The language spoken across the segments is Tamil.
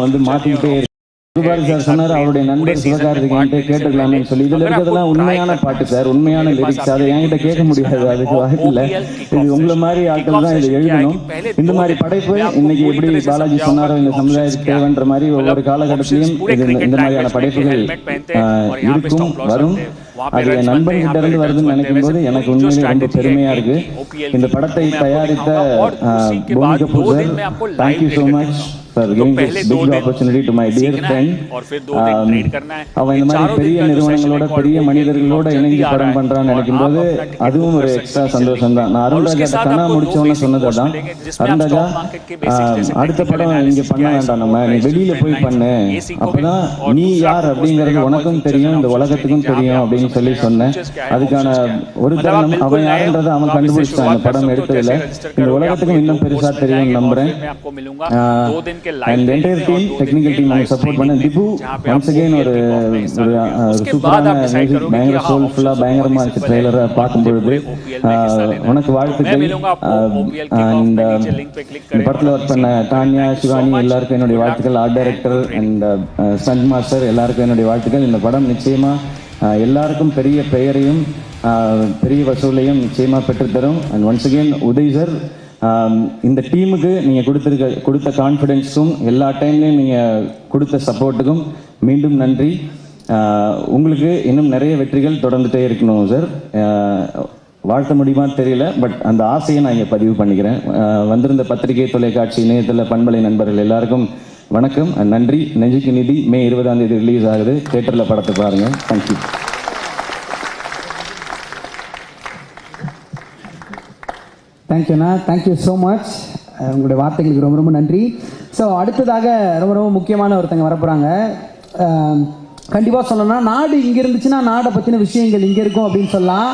வந்து மாற்றிக்கிட்டே குருபாரி சார் சொன்னார் அவருடைய நண்பர் சிவகார்த்திகேயன்ட்டு கேட்டுக்கலாம்னு சொல்லி. இதில் இருக்கிறதெல்லாம் உண்மையான பாட்டு சார், உண்மையான லிரிக்ஸ். அதை என்கிட்ட கேட்க முடியாது, அதுக்கு வாய்ப்பு இல்லை. இது உங்களை மாதிரி ஆட்கள் தான் இதை எழுதணும். இந்த மாதிரி படைப்பு இன்னைக்கு எப்படி பாலாஜி சொன்னாரோ இந்த சமுதாயத்துக்கு தேவைன்ற மாதிரி ஒவ்வொரு காலகட்டத்திலையும் இந்த மாதிரியான படைப்புகள் இருக்கும், வரும். அது என் நண்பன் கிட்ட இருந்து வருதுன்னு நினைக்கும் போது எனக்கு உண்மையிலே ரொம்ப பெருமையா இருக்கு. இந்த படத்தை தயாரித்த Boney Kapoor sir, thank you so much for giving this big opportunity to my dear friend. அவன் இந்த மாதிரி பெரிய நிறுவனங்களோட பெரிய மனிதர்களோட இணைந்து படம் பண்றான்னு நினைக்கும் போது அதுவும் ஒரு எக்ஸ்ட்ரா சந்தோஷம் தான். நான் அருண்ராஜா கனா முடிச்சவன சொன்னதான், அருண்ராஜா அடுத்த படம் இங்க பண்ண வேண்டாம், நம்ம நீ வெளியில போய் பண்ணு, அப்பதான் நீ யார் அப்படிங்கிறது உனக்கும் தெரியும், இந்த உலகத்துக்கும் தெரியும் அப்படின்னு சொல்லி சொன்னேன். அதுக்கான ஒரு தருணம் அவன் யாருன்றதை அவன் கண்டுபிடிச்சான். இந்த படம் எடுத்ததுல இந்த உலகத்துக்கும் இன்னும் பெருசா தெரியும் நம்புறேன். And the entire team, technical team, I support பண்ண திபு once again ஒரு சூப்பரான மியூசிக், பயங்கர சோல்ஃபுல்லா பயங்கரமா இருந்துச்சு ட்ரெய்லரை பார்க்கும்பொழுது. உனக்கு வாழ்த்துக்கள். அண்ட் இந்த படத்தில் ஒர்க் பண்ண தானியா, சிவானி எல்லாருக்கும் என்னுடைய வாழ்த்துக்கள். Art director and stunt master எல்லாருக்கும் என்னுடைய வாழ்த்துக்கள். இந்த படம் நிச்சயமா எல்லாருக்கும் பெரிய பெயரையும் பெரிய வசூலையும் நிச்சயமா பெற்றுத்தரும். And once again Uday sir, இந்த டீமுக்கு நீங்கள் கொடுத்த கான்ஃபிடென்ஸும் எல்லா டைம்லையும் நீங்கள் கொடுத்த சப்போர்ட்டுக்கும் மீண்டும் நன்றி. உங்களுக்கு இன்னும் நிறைய வெற்றிகள் தொடர்ந்துட்டே இருக்கணும் சார். வாழ்த்த முடியுமான்னு தெரியல, பட் அந்த ஆசையை நான் இங்கே பதிவு பண்ணிக்கிறேன். வந்திருந்த பத்திரிகை, தொலைக்காட்சி, இணையத்தில் பண்பலை நண்பர்கள் எல்லாருக்கும் வணக்கம், நன்றி. நெஞ்சுக்கு நிதி மே 20 ரிலீஸ் ஆகுது. தியேட்டரில் படத்தை பாருங்கள். தேங்க்யூ. தேங்க்யூண்ணா, தேங்க்யூ ஸோ மச். உங்களுடைய வார்த்தைகளுக்கு ரொம்ப ரொம்ப நன்றி. ஸோ அடுத்ததாக ரொம்ப ரொம்ப முக்கியமான ஒருத்தங்க வரப்போகிறாங்க. கண்டிப்பாக சொல்லணும்னா நாடு இங்கே இருந்துச்சுன்னா நாடை பற்றின விஷயங்கள் இங்கே இருக்கும் அப்படின்னு சொல்லலாம்.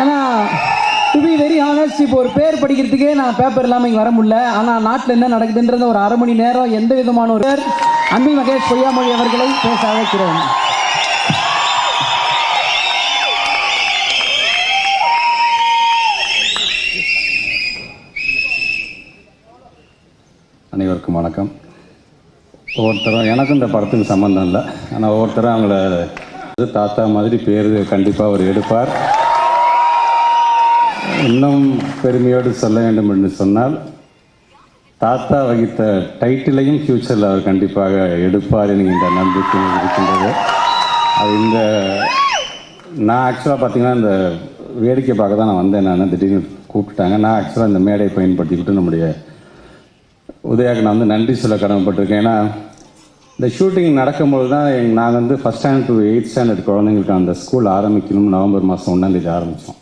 ஏன்னா டு பி வெரி ஹானஸ்ட், இப்போ ஒரு பேர் படிக்கிறதுக்கே நான் பேப்பர் இல்லாமல் இங்கே வர முடியல. ஆனால் நாட்டில் என்ன நடக்குதுன்றது ஒரு அரை மணி நேரம் எந்த விதமான ஒரு அன்பில் மகேஷ் பொய்யாமொழி அவர்களை பேச அழைக்கிறோம். அனைவருக்கும் வணக்கம். ஒவ்வொருத்தரும், எனக்கும் இந்த படத்துக்கு சம்மந்தம் இல்லை, ஆனால் ஒவ்வொருத்தரும் அவங்கள தாத்தா மாதிரி பேர் கண்டிப்பாக அவர் எடுப்பார். இன்னும் பெருமையோடு சொல்ல வேண்டும் என்று சொன்னால், தாத்தா வகித்த டைட்டிலையும் ஃப்யூச்சரில் அவர் கண்டிப்பாக எடுப்பார் என்கின்ற நம்பிக்கை இருக்கின்றது. அது நான் ஆக்சுவலாக பார்த்தீங்கன்னா இந்த வேடிக்கை பார்க்க தான் நான் வந்தேன். நான் திடீர்னு கூப்பிட்டாங்க. நான் ஆக்சுவலாக இந்த மேடையை பயன்படுத்திக்கிட்டு நம்முடைய உதயாவுக்கு நான் நன்றி சொல்ல கடமைப்பட்டிருக்கேன். ஏன்னா இந்த ஷூட்டிங் நடக்கும்போது தான் நான் first standard to 8th standard குழந்தைங்களுக்கு அந்த ஸ்கூல் ஆரம்பிக்கணும். நவம்பர் மாதம் 1 ஆரம்பித்தோம்.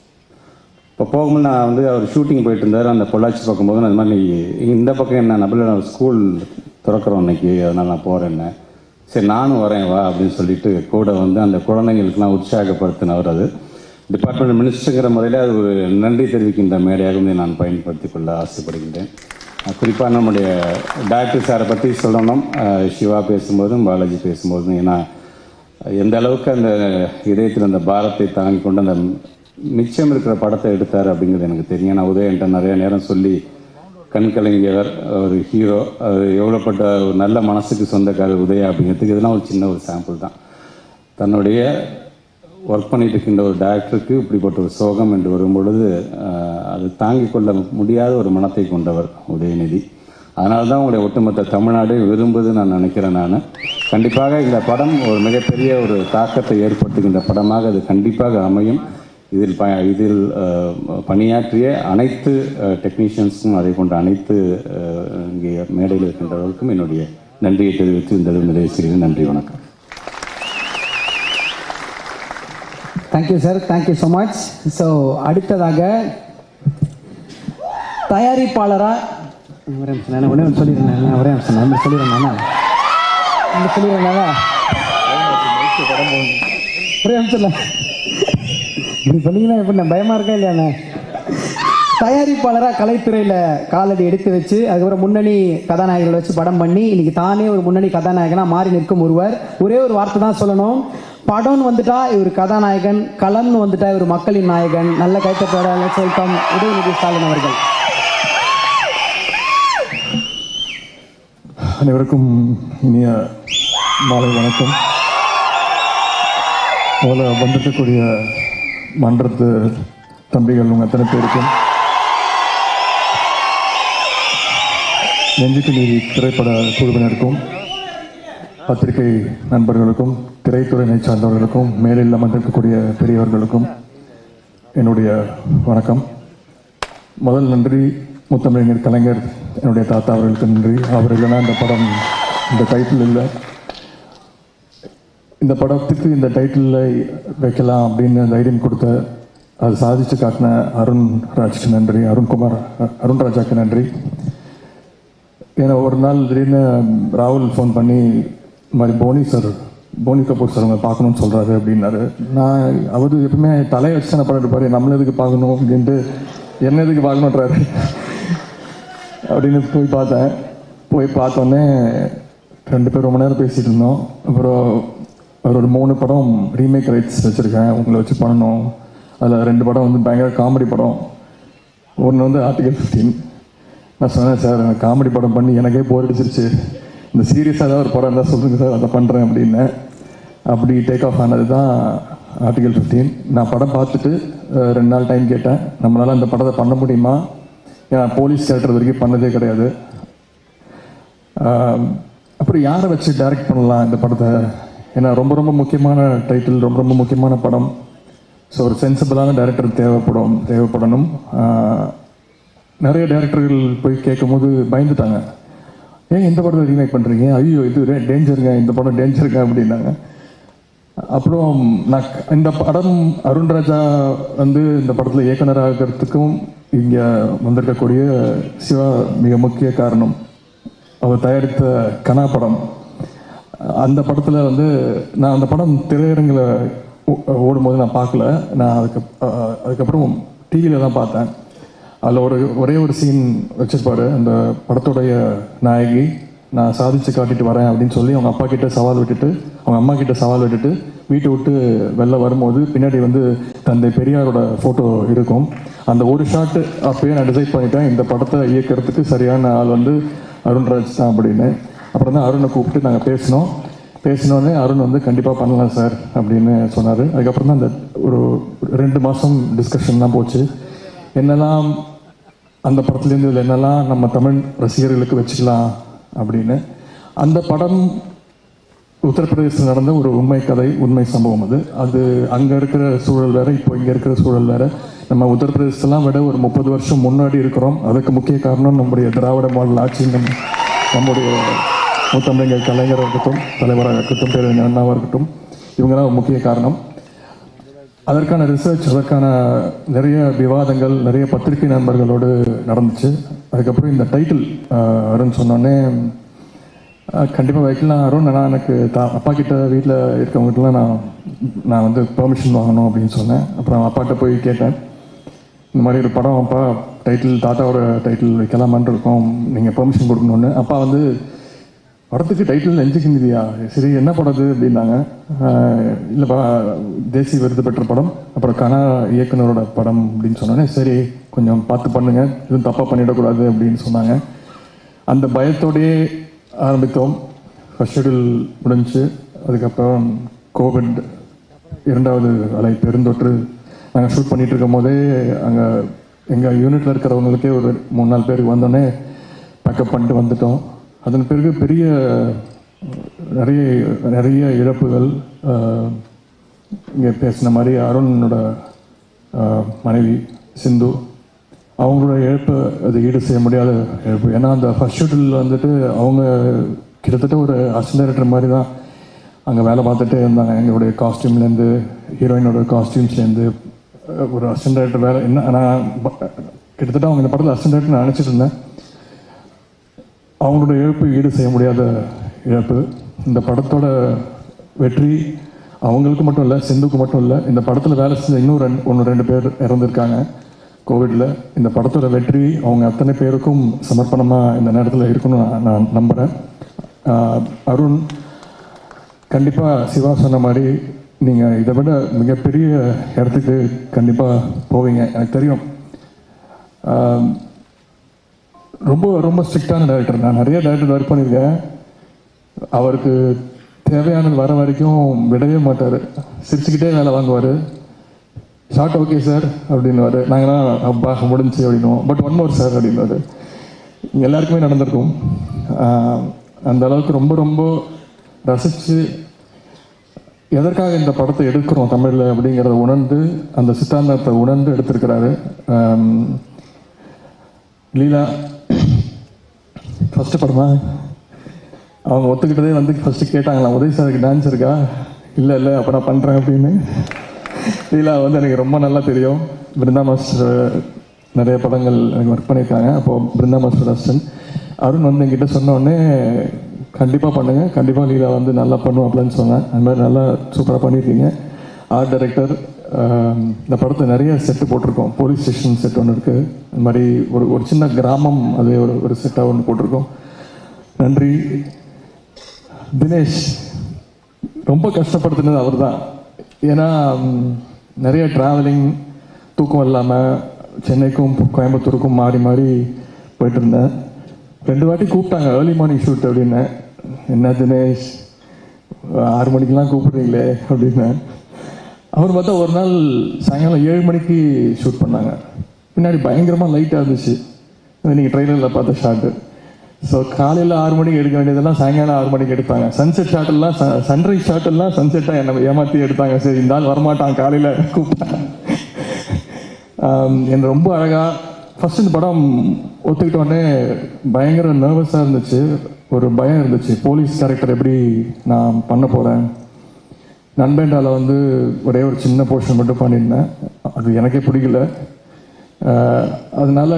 இப்போ போகும்போது நான் அவர் ஷூட்டிங் போயிட்டு இருந்தார். அந்த பொள்ளாச்சி பார்க்கும்போது அந்த மாதிரி இந்த பக்கம் என்ன நபரில் ஸ்கூல் திறக்கிறோம் இன்னைக்கு, அதனால் நான் போகிறேன்னு. சரி நானும் வரேன் வா அப்படின்னு சொல்லிட்டு கூட அந்த குழந்தைங்களுக்கெல்லாம் உற்சாகப்படுத்தினவர். அது டிபார்ட்மெண்ட் மினிஸ்டருங்கிற முறையில் அது ஒரு நன்றி தெரிவிக்கின்ற மேடையாகவும் நான் பயன்படுத்தி கொள்ள ஆசைப்படுகின்றேன். குறிப்பாக நம்முடைய டைரக்டர் சாரை பற்றி சொல்லணும். சிவா பேசும்போதும் பாலாஜி பேசும்போதும், ஏன்னா எந்த அளவுக்கு அந்த இதயத்தில் அந்த பாரத்தை தாங்கி கொண்டு அந்த மிச்சம் இருக்கிற படத்தை எடுத்தார் அப்படிங்கிறது எனக்கு தெரியும். நான் உதயன்ட்ட நிறைய நேரம் சொல்லி கண்கலங்கியவர், ஒரு ஹீரோ, அது எவ்வளோப்பட்ட ஒரு நல்ல மனசுக்கு சொந்தக்காரர் உதயா அப்படிங்கிறதுக்கு இதெல்லாம் ஒரு சின்ன ஒரு சாம்பிள் தான். தன்னுடைய ஒர்க் பண்ணிட்டு இருக்கின்ற ஒரு டைரக்டருக்கு இப்படிப்பட்ட ஒரு சோகம் என்று வரும்பொழுது அது தாங்கிக் கொள்ள முடியாத ஒரு மனத்தை கொண்டவர் உதயநிதி. அதனால தான் உங்களுடைய ஒட்டுமொத்த தமிழ்நாடு விரும்புது நான் நினைக்கிறேன். நான் கண்டிப்பாக இந்த படம் ஒரு மிகப்பெரிய ஒரு தாக்கத்தை ஏற்படுத்துகின்ற படமாக அது கண்டிப்பாக அமையும். இதில் பணியாற்றிய அனைத்து டெக்னீஷியன்ஸும் அதை கொண்ட அனைத்து இங்கே மேடையில் இருக்கின்றவர்களுக்கும் என்னுடைய நன்றியை தெரிவித்து இந்த நிறைவு செய்கிறேன். நன்றி, வணக்கம். Thank you sir, thank you so much. So அடுத்ததாக தயாரிப்பாளராக ஒரே சொல்லிடுறேன் ஒரே சொல்லிடுறேன் இப்படி சொன்னீங்கன்னா எப்படி பயமாக இருக்கா இல்லையாண்ணே? தயாரிப்பாளராக கலைத்துறையில் காலடி எடுத்து வச்சு அதுக்கப்புறம் முன்னணி கதாநாயகர்களை வச்சு படம் பண்ணி இன்னைக்கு தானே ஒரு முன்னணி கதாநாயகனாக மாறி நிற்கும் ஒருவர். ஒரே ஒரு வார்த்தை தான் சொல்லணும், படம்னு வந்துட்டா இவர் கதாநாயகன், களம்னு வந்துட்டா இவர் மக்களின் நாயகன். நல்ல கைத்தட்டோட வெல்கம் உதயநிதி ஸ்டாலின் அவர்கள். அனைவருக்கும் இனிய மாலை வணக்கம். முதல்ல வந்திருக்கக்கூடிய மன்றத்து தம்பிகள் உங்கள் அத்தனை பேருக்கும், நெஞ்சுக்கு நீதி திரைப்பட குழுவினருக்கும், பத்திரிகை நண்பர்களுக்கும், திரைத்துறையினை சார்ந்தவர்களுக்கும், மேலில் அமர்ந்திருக்கக்கூடிய பெரியவர்களுக்கும் என்னுடைய வணக்கம். முதல் நன்றி முத்தமிழர் கலைஞர் என்னுடைய தாத்தா அவர்களுக்கு நன்றி. அவர் இல்லைன்னா இந்த படம், இந்த டைட்டில் இல்லை, இந்த படத்துக்கு இந்த டைட்டிலில் வைக்கலாம் அப்படின்னு தைரியம் கொடுத்த, அது சாதித்து காட்டின அருண்ராஜுக்கு நன்றி, அருண்ராஜாக்கு நன்றி. ஏன்னா ஒரு நாள் திடீர்னு ராகுல் ஃபோன் பண்ணி இந்த மாதிரி போனி கபூர் சார் அவங்க பார்க்கணுன்னு சொல்கிறாரு அப்படின்னாரு. நான் அவர் எப்பவுமே தலையை வச்சு தானே படம் எடுப்பார், நம்மள எதுக்கு பார்க்கணும் அப்படின்ட்டு என்ன எதுக்கு பார்க்கணுன்றாரு அப்படின்னு போய் பார்த்தோன்னே 2 பேர் ரொம்ப நேரம் பேசிகிட்டு இருந்தோம். அப்புறம் அவர் ஒரு 3 படம் ரீமேக் ரைட்ஸ் வச்சுருக்கேன், உங்களை வச்சு பண்ணணும். அதில் 2 படம் வந்து பயங்கர காமெடி படம். ஒன்று வந்து ஆர்டிகல் 15. நான் சொன்னேன், சார் எனக்கு காமெடி படம் பண்ணி எனக்கே போர் அடிச்சிருச்சு, இந்த சீரியஸாக ஏதாவது ஒரு படம் இருந்தால் சொல்லுங்கள் சார், அதை பண்ணுறேன் அப்படின்னு. அப்படி டேக் ஆஃப் ஆனது தான் ஆர்டிகல் 15. நான் படம் பார்த்துட்டு 2 நாள் டைம் கேட்டேன், நம்மளால் அந்த படத்தை பண்ண முடியுமா? ஏன்னா போலீஸ் கேரக்டர் வரைக்கும் பண்ணதே கிடையாது. அப்புறம் யாரை வச்சு டைரக்ட் பண்ணலாம் இந்த படத்தை? ஏன்னா ரொம்ப ரொம்ப முக்கியமான டைட்டில், ரொம்ப ரொம்ப முக்கியமான படம். ஸோ ஒரு சென்சிபிளான டைரக்டர் தேவைப்படணும். நிறைய டைரக்டர்கள் போய் கேட்கும்போது பயந்துட்டாங்க, ஏன் இந்த படத்தை ரீமேக் பண்ணுறீங்க, ஐயோ இது டேஞ்சருங்க, இந்த படம் டேஞ்சருங்க அப்படின்னாங்க. அப்புறம் நான் இந்த படம் அருண்ராஜா வந்து இந்த படத்தில் இயக்குனர் ஆகிறதுக்கும் இங்கே வந்திருக்கக்கூடிய சிவா மிக முக்கிய காரணம். அவர் தயாரித்த கனா படம், அந்த படத்தில் வந்து நான் அந்த படம் திரையரங்கில் ஓடும்போது நான் பார்க்கல, நான் அதுக்கப்புறம் டிவியில் தான் பார்த்தேன். அதில் ஒரே ஒரு சீன் வச்சிருப்பாரு, அந்த படத்துடைய நாயகி நான் சாதிச்சு காட்டிட்டு வரேன் அப்படின்னு சொல்லி அவங்க அப்பா கிட்ட சவால் விட்டுட்டு, அவங்க அம்மா கிட்ட சவால் விட்டுட்டு வீட்டை விட்டு வெளில வரும்போது பின்னாடி வந்து தந்தை பெரியாரோட ஃபோட்டோ இருக்கும். அந்த ஒரு ஷாட்டு அப்பயே நான் டிசைட் பண்ணிட்டேன், இந்த படத்தை இயக்கிறதுக்கு சரியான ஆள் வந்து அருண்ராஜ் தான் அப்படின்னு. அப்புறம் தான் அருணை கூப்பிட்டு நாங்கள் பேசினோடனே அருண் வந்து கண்டிப்பாக பண்ணலாம் சார் அப்படின்னு சொன்னார். அதுக்கப்புறம் தான் அந்த ஒரு 2 மாதம் டிஸ்கஷன் தான் போச்சு. என்னெல்லாம் அந்த படத்துலேருந்து இதில் என்னெல்லாம் நம்ம தமிழ் ரசிகர்களுக்கு வச்சுக்கலாம் அப்படின்னு. அந்த படம் உத்தரப்பிரதேசத்தில் நடந்த ஒரு உண்மை கதை, உண்மை சம்பவம். அது அங்கே இருக்கிற சூழல் வேறு, இப்போ இங்கே இருக்கிற சூழல் வேறு. நம்ம உத்தரப்பிரதேசத்தெல்லாம் விட ஒரு 30 வருஷம் முன்னாடி இருக்கிறோம். அதுக்கு முக்கிய காரணம் நம்முடைய திராவிட மாடல் ஆட்சி. நம்முடைய முத்தமிழர் கலைஞராக இருக்கட்டும், தலைவராக இருக்கட்டும், பேரறிஞர் அண்ணாவாக இருக்கட்டும், இவங்கெல்லாம் முக்கிய காரணம். அதற்கான ரிசர்ச், அதற்கான நிறைய விவாதங்கள் நிறைய பத்திரிகை நண்பர்களோடு நடந்துச்சு. அதுக்கப்புறம் இந்த டைட்டில் அருண் சொன்னோடனே கண்டிப்பாக வைக்கலாம் அருண், நான் எனக்கு அப்பா கிட்ட வீட்டில் இருக்கவங்ககிட்டலாம் நான் வந்து பெர்மிஷன் வாங்கணும் அப்படின்னு சொன்னேன். அப்புறம் அப்பாட்ட போய் கேட்டேன், இந்த மாதிரி ஒரு படம் அப்பா டைட்டில் தாத்தாவோட டைட்டில் வைக்கலாமான் இருக்கோம், நீங்கள் பெர்மிஷன் கொடுக்கணுன்னு. அப்பா வந்து படத்துக்கு டைட்டில் நெஞ்சுக்கு நீதியா, சரி என்ன படம் அப்படின்னாங்க. இல்லைப்பா தேசிய விருது பெற்ற படம், அப்புறம் கனா இயக்குனரோட படம் அப்படின்னு சொன்னோன்னே, சரி கொஞ்சம் பார்த்து பண்ணுங்க, எதுவும் தப்பாக பண்ணிடக்கூடாது அப்படின்னு சொன்னாங்க. அந்த பயத்தோடையே ஆரம்பித்தோம். ஃபர்ஸ்ட் ஷெடியூல் முடிஞ்சு, அதுக்கப்புறம் கோவிட் 2வது அலை பெருந்தொற்று. நாங்கள் ஷூட் பண்ணிகிட்டு இருக்கும் போதே அங்கே எங்கள் யூனிட்டில் இருக்கிறவங்களுக்கே ஒரு 3-4 பேருக்கு வந்தோடனே பேக்கப் பண்ணிட்டு வந்துட்டோம். அதன் பிறகு பெரிய நிறைய இழப்புகள். இங்கே பேசின மாதிரி அருணோட மனைவி சிந்து, அவங்களோட இழப்பு அது ஈடு செய்ய முடியாத இழப்பு. ஏன்னா அந்த ஃபர்ஸ்ட் ஷெடியூலில் வந்துட்டு அவங்க கிட்டத்தட்ட ஒரு அசிஸ்டன்ட் டைரக்டர் மாதிரி தான் அங்கே வேலை பார்த்துட்டே இருந்தாங்க. எங்களுடைய காஸ்டியூம்லேருந்து, ஹீரோயினோட காஸ்டியூம்ஸ்லேருந்து ஒரு அசிஸ்டன்ட் டைரக்டர் வேலை. நான் கிட்டத்தட்ட அவங்க இந்த படத்தில் அசிஸ்டன்ட் டைரக்டர் நான் நினச்சிட்டு இருந்தேன். அவங்களோட இழப்பு ஈடு செய்ய முடியாத இழப்பு. இந்த படத்தோட வெற்றி அவங்களுக்கு மட்டும் இல்லை, சிந்துக்கு மட்டும் இல்லை, இந்த படத்தில் வேலை செஞ்ச இன்னும் 1-2 பேர் இறந்துருக்காங்க கோவிடில். இந்த படத்தோட வெற்றி அவங்க அத்தனை பேருக்கும் சமர்ப்பணமாக இந்த நேரத்தில் இருக்குன்னு நான் நம்புகிறேன். அருண், கண்டிப்பாக சிவா சொன்ன மாதிரி நீங்கள் இதை விட மிகப்பெரிய இடத்துக்கு கண்டிப்பாக போவீங்க, எனக்கு தெரியும். ரொம்ப ரொம்ப ஸ்ட்ரிக்டான டைரக்டர். நான் நிறைய டைரக்டர் ஒர்க் பண்ணியிருக்கேன். அவருக்கு தேவையானது வர வரைக்கும் விடவே மாட்டார், சிரிச்சுக்கிட்டே வேலை வாங்குவார். ஷார்ட் ஓகே சார் அப்படின்னுவார், நாங்களாம் அப்பா முடிஞ்சு அப்படின்னுவோம். பட் ஒன் மோர் சார் அப்படின்னுவார். எல்லாருக்குமே நடந்திருக்கும். அந்த அளவுக்கு ரொம்ப ரொம்ப ரசித்து எதற்காக இந்த படத்தை எடுக்கிறோம் தமிழில் அப்படிங்கிறத உணர்ந்து, அந்த சித்தாந்தத்தை உணர்ந்து எடுத்திருக்கிறாரு. லீலா ஃபஸ்ட்டு படமா அவங்க ஒத்துக்கிட்டதே வந்து ஃபஸ்ட்டு கேட்டாங்களா, உதய் சாருக்கு டான்ஸ் இருக்கா? இல்லை இல்லை அப்போ நான் பண்ணுறேன் அப்படின்னு. லீலா வந்து எனக்கு ரொம்ப நல்லா தெரியும். பிருந்தா மாஸ்டர் நிறைய படங்கள் எனக்கு ஒர்க் பண்ணியிருக்காங்க. அப்போது பிருந்தா மாஸ்டர் அசிஸ்டன்ட் அருண் வந்து என்கிட்ட சொன்னோடனே கண்டிப்பாக பண்ணுங்கள், கண்டிப்பாக லீலா வந்து நல்லா பண்ணுவோம் அப்படின்னு சொன்னேன். அந்த மாதிரி நல்லா சூப்பராக பண்ணியிருக்கீங்க. ஆர்ட் டைரக்டர், இந்த படத்தை நிறைய செட்டு போட்டிருக்கோம். போலீஸ் ஸ்டேஷன் செட் ஒன்று இருக்குது, இந்த மாதிரி ஒரு சின்ன கிராமம் அதே ஒரு செட்டாக ஒன்று போட்டிருக்கோம். நன்றி. தினேஷ் ரொம்ப கஷ்டப்படுத்தினது அவர் தான். ஏன்னா நிறைய ட்ராவலிங், தூக்கம் இல்லாமல் சென்னைக்கும் கோயம்புத்தூருக்கும் மாறி மாறி போயிட்டு இருந்தேன். 2 வாட்டி கூப்பிட்டாங்க ஏர்லி மார்னிங் ஷூட் அப்படின்னு. என்ன தினேஷ் 6 மணிக்கெலாம் கூப்பிடுறீங்களே அப்படின்னு. அவர் பார்த்தா ஒரு நாள் சாயங்காலம் 7 மணிக்கு ஷூட் பண்ணாங்க. பின்னாடி பயங்கரமாக லைட்டாக இருந்துச்சு, நீங்கள் ட்ரெயிலரில் பார்த்த ஷாட்டு. ஸோ காலையில் 6 மணிக்கு எடுக்க வேண்டியதெல்லாம் சாயங்காலம் 6 மணிக்கு எடுத்தாங்க. சன்செட் ஷாட்டெல்லாம் சன்ரைஸ் ஷாட்டெல்லாம் சன்செட்டாக என்னை ஏமாற்றி எடுத்தாங்க. சரி இந்த ஆள் வரமாட்டான் காலையில் கூப்பிட்டாங்க. என்னை ரொம்ப அழகாக ஃபஸ்ட் இந்த படம் ஒத்துக்கிட்டோடனே பயங்கர நர்வஸாக இருந்துச்சு, ஒரு பயம் இருந்துச்சு. போலீஸ் கேரக்டர் எப்படி நான் பண்ண போகிறேன். நண்பேண்டாவில் வந்து ஒரே ஒரு சின்ன போர்ஷன் மட்டும் பண்ணியிருந்தேன், அது எனக்கே பிடிக்கல. அதனால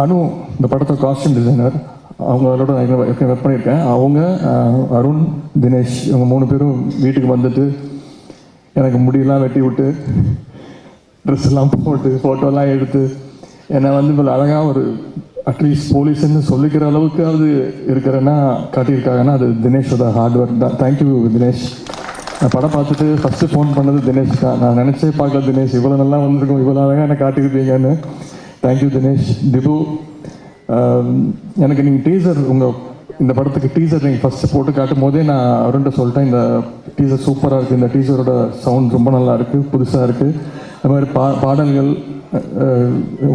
அனு இந்த படத்தை காஸ்டியூம் டிசைனர், அவங்களோட நான் ஒர்க் பண்ணியிருக்கேன். அவங்க அருண், தினேஷ் இவங்க 3 பேரும் வீட்டுக்கு வந்துட்டு எனக்கு முடியெல்லாம் வெட்டி விட்டு ட்ரெஸ் எல்லாம் போட்டு ஃபோட்டோலாம் எடுத்து என்னை வந்து இவ்வளோ அழகாக ஒரு அட்லீஸ்ட் போலீஸ்ன்னு சொல்லிக்கிற அளவுக்கு அது இருக்கிறேன்னா காட்டியிருக்காங்கன்னா அது தினேஷோட ஹார்ட் ஒர்க் தான். தேங்க்யூ தினேஷ். நான் படம் பார்த்துட்டு ஃபஸ்ட்டு ஃபோன் பண்ணது தினேஷ் தான். நான் நினச்சே பார்க்கல தினேஷ் இவ்வளோ நல்லா வந்திருக்கும், இவ்வளோ அழகாக என்னை காட்டியிருப்பீங்கன்னு. தேங்க்யூ தினேஷ். திபு, எனக்கு நீங்கள் டீசர் இந்த படத்துக்கு டீசர் நீங்கள் ஃபஸ்ட்டு போட்டு காட்டும் போதே நான் அவர்கிட்ட சொல்லிட்டேன், இந்த டீசர் சூப்பராக இருக்குது, இந்த டீசரோட சவுண்ட் ரொம்ப நல்லா இருக்குது, புதுசாக இருக்குது. அது மாதிரி பாடல்கள்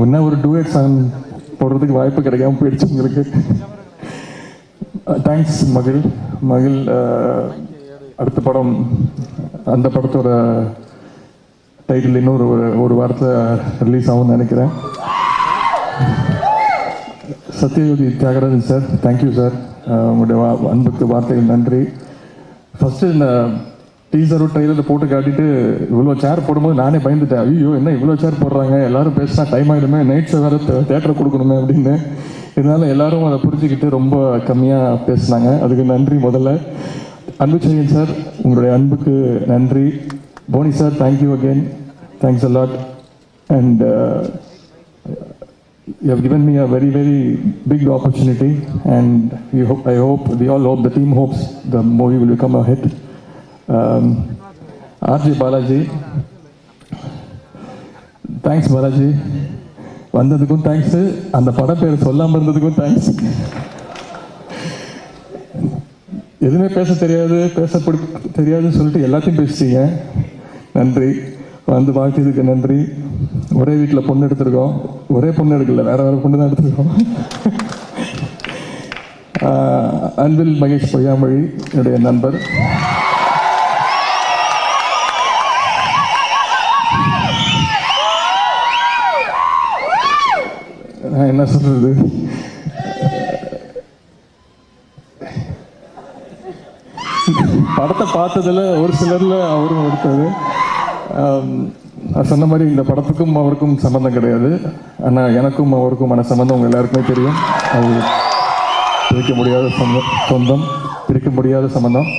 என்ன ஒரு டூயட் சாங் போடுறதுக்கு வாய்ப்பு கிடைக்காம போயிடுச்சு உங்களுக்கு. தேங்க்ஸ் மகிழ். அடுத்த படம், அந்த படத்தோட டைட்டில் இன்னொரு ஒரு வாரத்தை ரிலீஸ் ஆகும்னு நினைக்கிறேன். சத்யயோகி தியாகராஜன் சார், தேங்க்யூ சார். உங்களுடைய அன்புக்கு வார்த்தைகள் நன்றி. ஃபஸ்ட்டு இந்த டீசரும் ட்ரெயிலரில் போட்டு காட்டிட்டு இவ்வளோ சேர் போடும்போது நானே பயந்துட்டேன். ஐயோ என்ன இவ்வளோ சேர் போடுறாங்க, எல்லாரும் பேசினா டைம் ஆகிடுமே, நைட்ஸை வேறு தேட்டரை கொடுக்கணுமே அப்படின்னு. இதனால எல்லாரும் அதை புரிஞ்சுக்கிட்டு ரொம்ப கம்மியாக பேசினாங்க, அதுக்கு நன்றி. முதல்ல அன்புச்செழியன் சார், உங்களுடைய அன்புக்கு நன்றி. Boney sir, thank you again, thanks a lot. And you have given me a very very big opportunity, and I hope, we all hope, the team hopes the movie will become a hit. RJ Balaji, thanks Balaji, வந்ததுக்கும் தேங்க்ஸ், அந்த படம் பேர் சொல்லாமல் இருந்ததுக்கும் தேங்க்ஸ். எதுவுமே பேச தெரியாதுன்னு சொல்லிட்டு எல்லாத்தையும் பேசிட்டீங்க, நன்றி. வந்து வாழ்க்கைக்கு நன்றி. ஒரே வீட்டில் பொண்ணு எடுத்திருக்கோம், ஒரே பொண்ணு எடுக்கல, வேற பொண்ணு தான் எடுத்திருக்கோம். அன்பில் மகேஷ் பொய்யாமொழி என்னுடைய நண்பர். நான் என்ன சொல்றது, படத்தை பார்த்ததுல ஒரு சிலர்ல அவரும் ஒருத்தர். சொன்ன மாதிரி இந்த படத்துக்கும் அவருக்கும் சம்மந்தம் கிடையாது, ஆனால் எனக்கும் அவருக்குமான சம்மந்தம் உங்கள் எல்லாருக்குமே தெரியும். அது பிரிக்க முடியாத சொந்தம், பிரிக்க முடியாத சம்மந்தம்.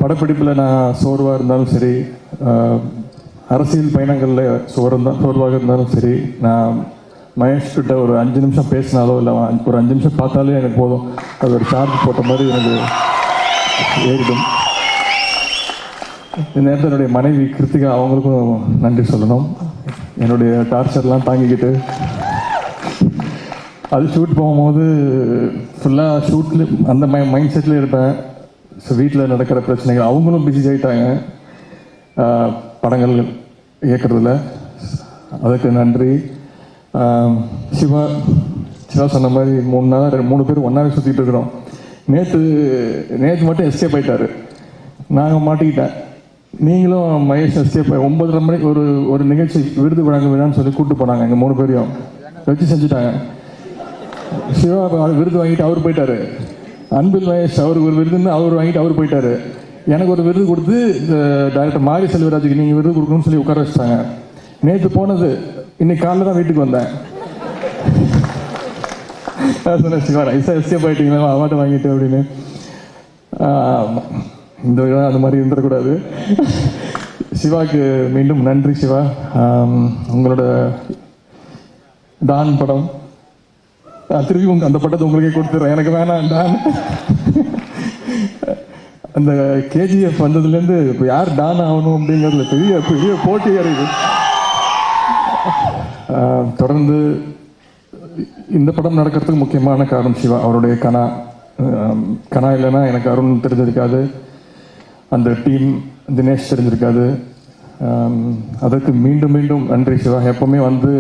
படப்பிடிப்பில் நான் சோர்வாக இருந்தாலும் சரி, அரசியல் பயணங்களில் சோர்வாக இருந்தாலும் சரி, நான் மகேஷ் கிட்ட ஒரு 5 நிமிஷம் பேசினாலோ இல்லை ஒரு 5 நிமிஷம் பார்த்தாலே எனக்கு போதும், அது ஒரு சார்ஜ் போட்ட மாதிரி எனக்கு ஏறிடும். இந்த நேரத்தில் என்னுடைய மனைவி கிருத்திகா, அவங்களுக்கும் நன்றி சொல்லணும். என்னுடைய டார்ச்சர்லாம் தாங்கிக்கிட்டு அது ஷூட் போகும்போது ஃபுல்லாக ஷூட்டில் அந்த மைண்ட் செட்டில் இருப்பேன். ஸோ வீட்டில் நடக்கிற பிரச்சனைகள் அவங்களும் பிஸி ஆகிட்டாங்க படங்கள் இயக்கிறதுல. அதுக்கு நன்றி. சிவா சொன்ன மாதிரி 3 நாள் 3 பேர் ஒன்றாவே சுற்றிட்டு இருக்கிறோம். நேற்று மட்டும் எஸ்கேப் ஆகிட்டாரு, நாங்கள் மாட்டிக்கிட்டேன். நீங்களும் மகேஷ் எஸ்கேப் 9:30 மணிக்கு ஒரு நிகழ்ச்சி விருது வழங்க வேணான்னு சொல்லி கூப்பிட்டு போனாங்க. எங்கள் 3 பேரையும் வச்சு செஞ்சுட்டாங்க. சிவா விருது வாங்கிட்டு அவர் போயிட்டாரு. அன்பில் மகேஷ் அவருக்கு ஒரு விருதுன்னு அவர் வாங்கிட்டு அவர் போயிட்டாரு. எனக்கு ஒரு விருது கொடுத்து டைரக்டர் மாரி செல்வராஜுக்கு நீங்கள் விருது கொடுக்கணும்னு சொல்லி உட்கார வச்சிட்டாங்க. நேற்று போனது இன்னைக்கு காலையில் தான் வீட்டுக்கு வந்தேன். சொன்னேன் சிவா ஐசா எஸ்கேப் ஆகிட்டீங்களா அவார்டு வாங்கிட்டு அப்படின்னு. இந்த விழா அந்த மாதிரி இருந்துடக்கூடாது. சிவாக்கு மீண்டும் நன்றி. சிவா, உங்களோட டான் படம் திரும்பி அந்த பட்டத்தை உங்களுக்கே கொடுத்துட்றேன். எனக்கு வேணாம் டான். அந்த கேஜிஎஃப் வந்ததுலேருந்து இப்போ யார் டான் ஆகணும் அப்படிங்கிறதுல பெரிய பெரிய போட்டி அறிவு. தொடர்ந்து இந்த படம் நடக்கிறதுக்கு முக்கியமான காரணம் சிவா. அவருடைய கனா இல்லைன்னா எனக்கு அருண் தெரிஞ்சிருக்காது, அந்த டீம் தினேஷ் தெரிஞ்சிருக்காது. அதற்கு மீண்டும் மீண்டும் நன்றி சிவா. எப்போவுமே வந்து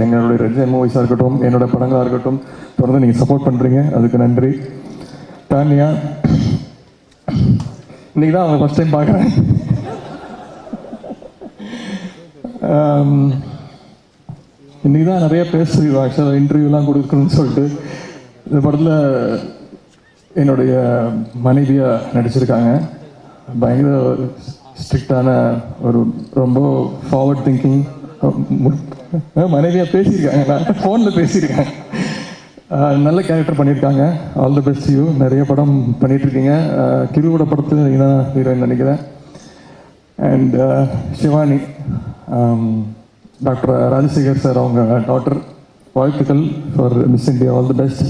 எங்களுடைய ரெஜன் மூவிஸாக இருக்கட்டும், என்னோட படங்களாக இருக்கட்டும், தொடர்ந்து நீங்கள் சப்போர்ட் பண்ணுறீங்க, அதுக்கு நன்றி. தானியா, இன்னைக்கு தான் அவங்க ஃபஸ்ட் டைம் பார்க்குறேன். இன்னைக்கு தான் நிறைய பேசுறீங்க. ஆக்சுவலாக இன்டர்வியூலாம் கொடுக்கணும்னு சொல்லிட்டு இந்த படத்தில் என்னுடைய மனைவியாக நடிச்சிருக்காங்க. பயங்கர ஸ்ட்ரிக்டான ஒரு ரொம்ப ஃபார்வர்ட் திங்கிங் மனைவியாக பேசியிருக்காங்க. நான் ஃபோனில் பேசியிருக்கேன். நல்ல கேரக்டர் பண்ணியிருக்காங்க. All the best you. நிறைய படம் பண்ணிகிட்ருக்கீங்க. கிருவோட படத்தில் நீங்கள் தான் ஹீரோயின் நினைக்கிறேன். And Shivani, doctor Rajasekhar sir அவங்க டாக்டர், வாழ்த்துக்கள் for Miss India. All the best.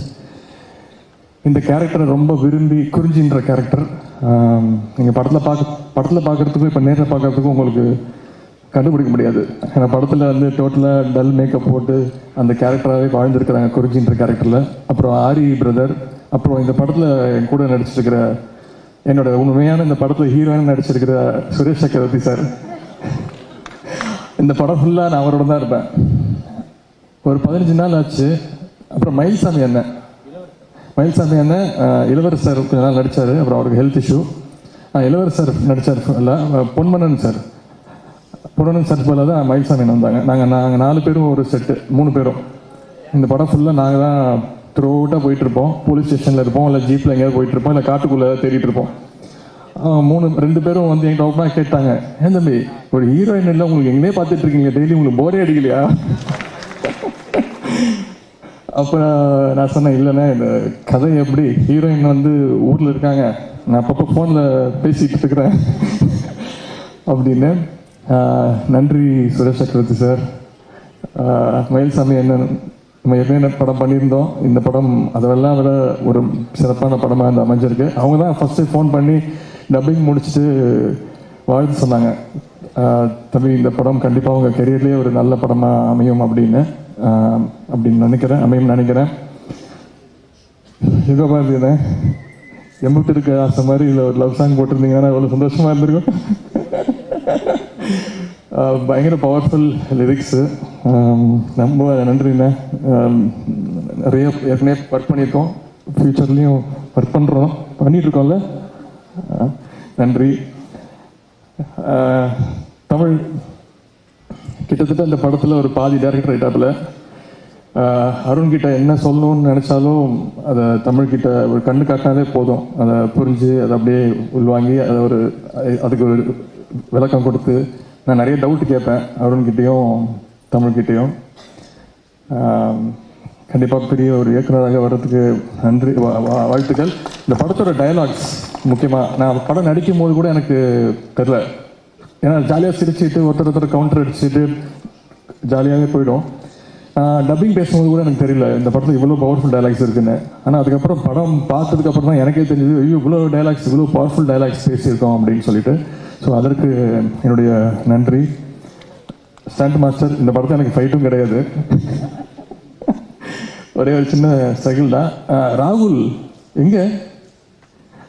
இந்த கேரக்டரை ரொம்ப விரும்பி, குறிஞ்சின்ற கேரக்டர் நீங்கள் படத்தில் பார்க்குறதுக்கும் இப்போ நேரில் பார்க்குறதுக்கும் உங்களுக்கு கண்டுபிடிக்க முடியாது. ஏன்னா படத்தில் வந்து டோட்டலாக டல் மேக்கப் போட்டு அந்த கேரக்டராகவே வாழ்ந்துருக்கிறாங்க குறிஞ்சின்ற கேரக்டரில். அப்புறம் ஆரி பிரதர், அப்புறம் இந்த படத்தில் என் கூட நடிச்சிருக்கிற என்னோட உண்மையான இந்த படத்தில் ஹீரோயின் நடிச்சிருக்கிற சுரேஷ் சக்கரவர்த்தி சார். இந்த படம் ஃபுல்லாக நான் அவரோட தான் இருப்பேன். ஒரு 15 நாள் ஆச்சு. அப்புறம் மயில்சாமி அண்ணன் இளவரசர் கொஞ்ச நாள் நடித்தார். அப்புறம் அவருக்கு ஹெல்த் இஷ்யூ. இளவரசர் நடித்தார் இல்லை, பொன்மனன் சார் போல தான் மயில்சாமி வந்தாங்க. நாங்கள் 4 பேரும் ஒரு செட்டு, 3 பேரும். இந்த படம் ஃபுல்லாக நாங்கள் தான் த்ரூ அவுட்டாக போயிட்டுருப்போம். போலீஸ் ஸ்டேஷனில் இருப்போம், இல்லை ஜீப்பில் எங்கேயாவது போயிட்டுருப்போம், இல்லை காட்டுக்குள்ளே தேடிட்டு இருப்போம். 2 பேரும் வந்து என்கிட்ட ஓப்பனாக கேட்டாங்க, ஏன் தம்பி ஒரு ஹீரோயின் இல்லை உங்களுக்கு எங்கேயே பார்த்துட்டு இருக்கீங்க, டெய்லி உங்களுக்கு போரே அடிக்கலையா? அப்போ நான் சொன்னேன், இல்லைண்ணே இந்த கதை எப்படி, ஹீரோயின் வந்து ஊரில் இருக்காங்க, நான் அப்பப்போ ஃபோனில் பேசிகிட்டு இருக்கிறேன் அப்படின்னு. நன்றி சுரேஷ் சக்கரவர்த்தி சார். மயில்சாமி நம்ம என்ன படம் பண்ணியிருந்தோம், இந்த படம் அதெல்லாம் விட ஒரு சிறப்பான படமாக இந்த அமைஞ்சிருக்கு. அவங்க தான் ஃபஸ்ட்டு ஃபோன் பண்ணி டப்பிங் முடிச்சுட்டு வாழ்த்து சொன்னாங்க, தம்பி இந்த படம் கண்டிப்பாக உங்கள் கெரியர்லேயே ஒரு நல்ல படமாக அமையும் அப்படின்னு நினைக்கிறேன். யுகமாக இருந்தேன் எம்பிட்டு இருக்க ஆசை மாதிரி இல்லை ஒரு லவ் சாங் போட்டிருந்தீங்கன்னா எவ்வளோ சந்தோஷமாக இருந்திருக்கும். பயங்கர பவர்ஃபுல் லிரிக்ஸு. ரொம்ப நன்றிண்ணே. நிறைய ஏற்கனவே ஒர்க் பண்ணியிருக்கோம், ஃப்யூச்சர்லேயும் ஒர்க் பண்ணிகிட்ருக்கோம்ல. நன்றி. தமிழ் கிட்டத்தட்ட இந்த படத்தில் ஒரு பாதி டைரக்டர் ஆகிட்டாப்புல. அருண்கிட்ட என்ன சொல்லணும்னு நினச்சாலும் அதை தமிழ்கிட்ட ஒரு கண்ணு காட்டினாலே போதும், அதை புரிஞ்சு அதை அப்படியே உள்வாங்கி அதுக்கு ஒரு விளக்கம் கொடுத்து. நான் நிறைய டவுட் கேட்பேன் அருண்கிட்டையும் தமிழ்கிட்டையும். கண்டிப்பாக பெரிய ஒரு இயக்குனராக வர்றதுக்கு நன்றி, வாழ்த்துக்கள். இந்த படத்தோட டயலாக்ஸ் முக்கியமாக, நான் படம் நடிக்கும் போது கூட எனக்கு தெரில, ஏன்னா ஜாலியாக சிரிச்சுட்டு ஒருத்தர் கவுண்டர் அடிச்சுட்டு ஜாலியாகவே போயிடும். டப்பிங் பேசும்போது கூட எனக்கு தெரியல இந்த படத்தில் இவ்வளோ பவர்ஃபுல் டைலாக்ஸ் இருக்குன்னு. ஆனால் அதுக்கப்புறம் படம் பார்த்ததுக்கப்புறம் தான் எனக்கே தெரிஞ்சது, இவ்வளோ டைலாக்ஸ், இவ்வளோ பவர்ஃபுல் டைலாக்ஸ் பேசியிருக்கோம் அப்படின்னு சொல்லிட்டு. ஸோ அதற்கு என்னுடைய நன்றி. ஸ்டண்ட் மாஸ்டர், இந்த படத்தில் எனக்கு ஃபைட்டும் கிடையாது, ஒரே ஒரு சின்ன ஸ்ட்ரகிள் தான். ராகுல் எங்கே?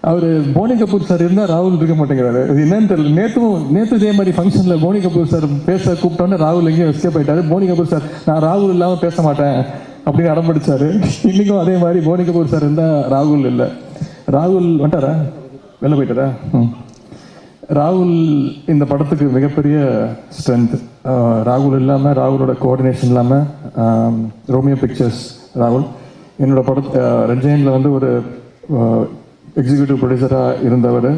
அவர் போனி கபூர் சார் இருந்தால் ராகுல் இருக்க மாட்டேங்கிறாரு. இது என்னன்னு தெரியல. நேற்று இதே மாதிரி ஃபங்க்ஷனில் போனி கபூர் சார் பேச கூப்பிட்டோன்னே ராகுல் எங்கேயும் எஸ்கேப் ஆயிட்டாரு. போனி கபூர் சார் நான் ராகுல் இல்லாமல் பேச மாட்டேன் அப்படின்னு அடம்பிடிச்சாரு. இன்றைக்கும் அதே மாதிரி போனி கபூர் சார் இருந்தால் ராகுல் இல்லை. ராகுல் வந்துட்டாரா? வெளில போயிட்டாரா? ராகுல் இந்த படத்துக்கு மிகப்பெரிய ஸ்ட்ரென்த். ராகுல் இல்லாமல், ராகுலோட கோஆர்டினேஷன் இல்லாமல், ரோமியோ பிக்சர்ஸ் ராகுல் என்னோட ரெட் ஜெயண்டில் வந்து ஒரு எக்ஸிக்யூட்டிவ் ப்ரொடியூசராக இருந்தவர்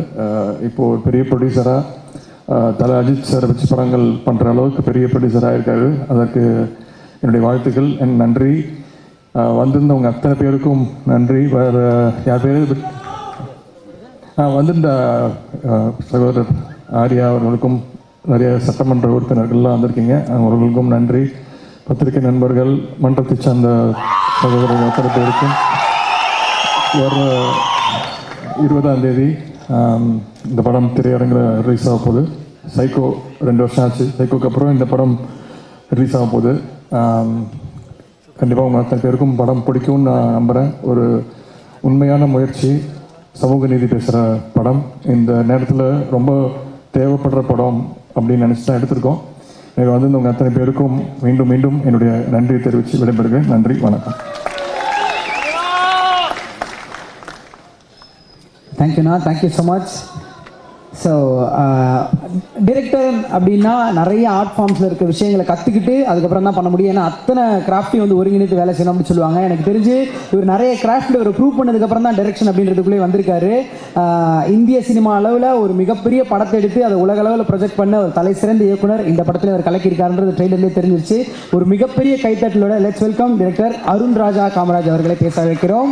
இப்போது பெரிய ப்ரொடியூசராக தலை அஜித் சார் வச்சு படங்கள் பண்ணுற அளவுக்கு பெரிய ப்ரொடியூசராக இருக்காரு. அதற்கு என்னுடைய வாழ்த்துக்கள், என் நன்றி. வந்திருந்தவங்க அத்தனை பேருக்கும் நன்றி. வேறு யார் பேர் வந்திருந்த சகோதரர் ஆர்யா அவர்களுக்கும், நிறைய சட்டமன்ற உறுப்பினர்கள்லாம் வந்திருக்கீங்க, அவர்களுக்கும் நன்றி. பத்திரிகை நண்பர்கள், மன்றத்தை சார்ந்த சகோதரர்கள் அத்தனை பேருக்கும். வர 20ஆம் தேதி இந்த படம் திரையரங்கில் ரிலீஸ் ஆக போகுது. சைக்கோ 2 வருஷம் ஆச்சு. சைக்கோக்கு அப்புறம் இந்த படம் ரிலீஸ் ஆக போகுது. கண்டிப்பாக உங்கள் அத்தனை பேருக்கும் படம் பிடிக்கும்னு நான் நம்புகிறேன். ஒரு உண்மையான முயற்சி, சமூக நீதி பேசுகிற படம், இந்த நேரத்தில் ரொம்ப தேவைப்படுற படம் அப்படின்னு நினச்சி தான் எடுத்திருக்கோம். எனக்கு வந்து உங்கள் அத்தனை பேருக்கும் மீண்டும் மீண்டும் என்னுடைய நன்றியை தெரிவித்து விடைபெறுகிறேன். நன்றி, வணக்கம். தேங்க்யூண்ணா, thank you so much. So director அப்படின்னா நிறைய ஆர்ட் ஃபார்ம்ஸில் இருக்க விஷயங்களை கற்றுக்கிட்டு அதுக்கப்புறம் தான் பண்ண முடியும். ஏன்னா அத்தனை கிராஃப்டையும் வந்து ஒருங்கிணைத்து வேலை செய்யணும் அப்படின்னு சொல்லுவாங்க. எனக்கு தெரிஞ்சு இவர் நிறைய கிராஃப்டில் ஒரு ப்ரூவ் பண்ணதுக்கப்புறம் தான் டைரக்ஷன் அப்படின்றதுக்குள்ளே வந்திருக்காரு. இந்திய சினிமா அளவில் ஒரு மிகப்பெரிய படத்தை எடுத்து அதை உலக அளவில் ப்ரொஜெக்ட் பண்ண ஒரு தலை சிறந்த இயக்குனர் இந்த படத்தில் அவர் கலக்கியிருக்காருன்றது ட்ரெயிலர்லேயே தெரிஞ்சிருச்சு. ஒரு மிகப்பெரிய கைத்தட்டலோட let's welcome director Arunraja Kamaraj அவர்களை பேச வைக்கிறோம்.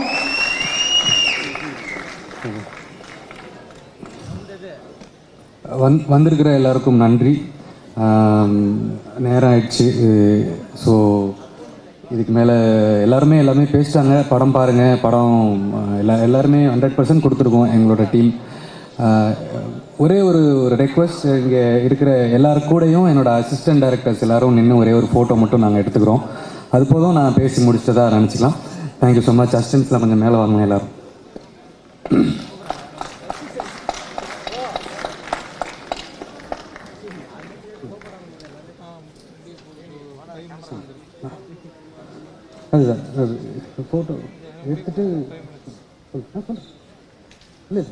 வந்திருக்கிற எல்லாருக்கும் நன்றி. நேரம் ஆயிடுச்சு. ஸோ இதுக்கு மேலே எல்லாமே பேசிட்டாங்க. படம் பாருங்கள், படம் எல்லாருமே 100% கொடுத்துருக்கோம் எங்களோட டீம். ஒரே ஒரு ரெக்வஸ்ட், இங்கே இருக்கிற எல்லாரு கூடயும் என்னோடய அசிஸ்டன்ட் டைரக்டர்ஸ் எல்லோரும் நின்று ஒரே ஒரு ஃபோட்டோ மட்டும் நாங்கள் எடுத்துக்கிறோம். அது போதும், நான் பேசி முடிச்சதா நினச்சிக்கலாம். Thank you so much. அசிஸ்டன்ஸில் கொஞ்சம் மேலே வாங்க எல்லோரும். அதுதான் அது ஃபோட்டோ எடுத்துட்டு இல்லை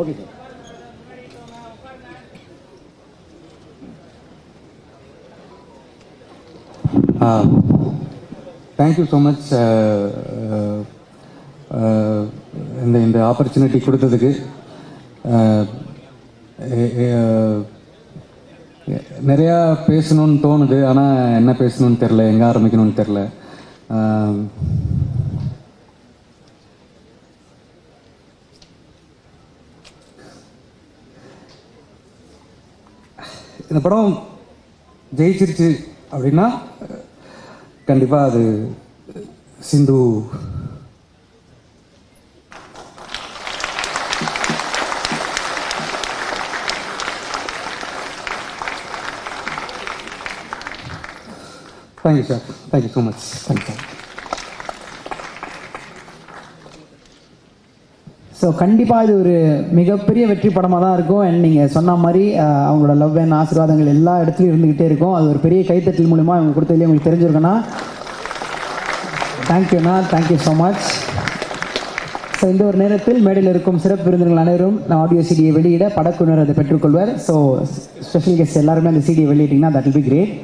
okay sir. Thank you so much இந்த ஆப்பர்ச்சுனிட்டி கொடுத்ததுக்கு. நிறையா பேசணும்னு தோணுது, ஆனால் என்ன பேசணும்னு தெரில, எங்கே ஆரம்பிக்கணும்னு தெரில. இந்த படம் ஜெயிச்சிருச்சு அப்படின்னா கண்டிப்பாக அது Sindhu thank you sir. Thank you so much. Thank you sir. So கண்டிப்பாக இது ஒரு மிகப்பெரிய வெற்றி படமாக தான் இருக்கும். அண்ட் நீங்கள் சொன்ன மாதிரி அவங்களோட லவ் அண்ட் ஆசீர்வாதங்கள் எல்லா இடத்துலையும் இருந்துக்கிட்டே இருக்கும். அது ஒரு பெரிய கைத்தட்டல் மூலிமா அவங்க கொடுத்ததுலேயே உங்களுக்கு தெரிஞ்சிருக்குன்னா தேங்க்யூண்ணா, தேங்க்யூ ஸோ மச். ஸோ இந்த ஒரு நேரத்தில் மேடையில் இருக்கும் சிறப்பு விருந்தினர்கள் அனைவரும் நான் ஆடியோ சிடியை வெளியிட படக்குழுவினர் அதை பெற்றுக்கொள்வார். ஸோ ஸ்பெஷல் கெஸ்ட் எல்லாருமே அந்த சிடியை வெளியிட்டிங்கன்னா தட் வில் பி கிரேட்.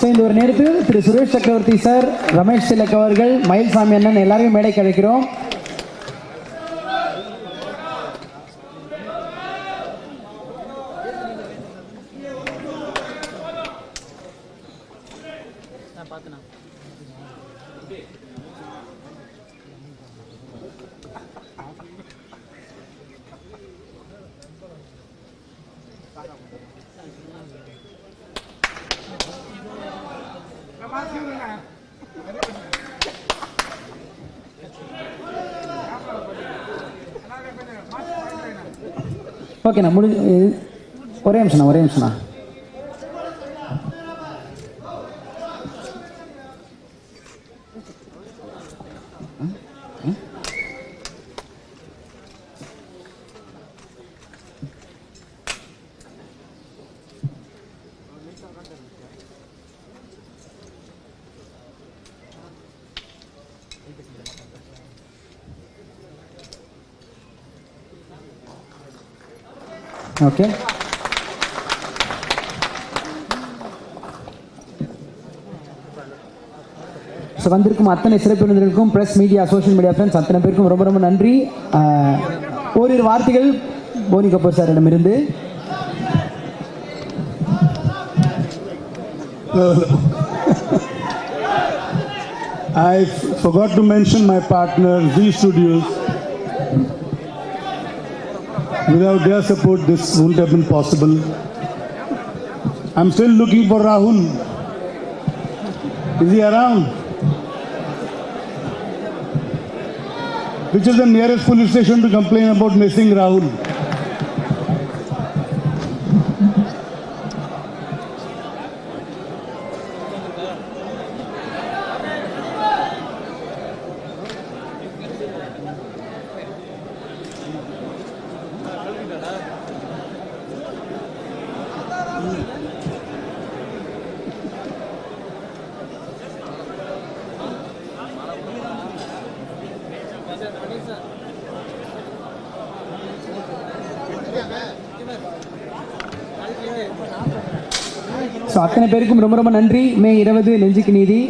இந்த ஒரு நேரத்தில் திரு சுரேஷ் சக்கரவர்த்தி சார், ரமேஷ் திலக் அவர்கள், மயில்சாமி அண்ணன் எல்லாரையும் மேடைக்கு அழைக்கிறோம். ஓகேண்ணா, ஒரே நிமிஷம்ண்ணா. ஓகே, ஸோ வந்திருக்கும் அத்தனை சிறப்பு விருந்தினருக்கும் press media social media friends அத்தனை பேருக்கும் ரொம்ப ரொம்ப நன்றி. ஓரிரு வார்த்தைகள் போனி கபூர் சாரிடமிருந்து. I forgot to mention my partner, Z Studios. Without their support, this wouldn't have been possible. I'm still looking for Rahul. Is he around? Which is the nearest police station to complain about missing Rahul? So அத்தனை பேருக்கும் ரொம்ப ரொம்ப நன்றி. மே 20 நெஞ்சுக்கு நீதி.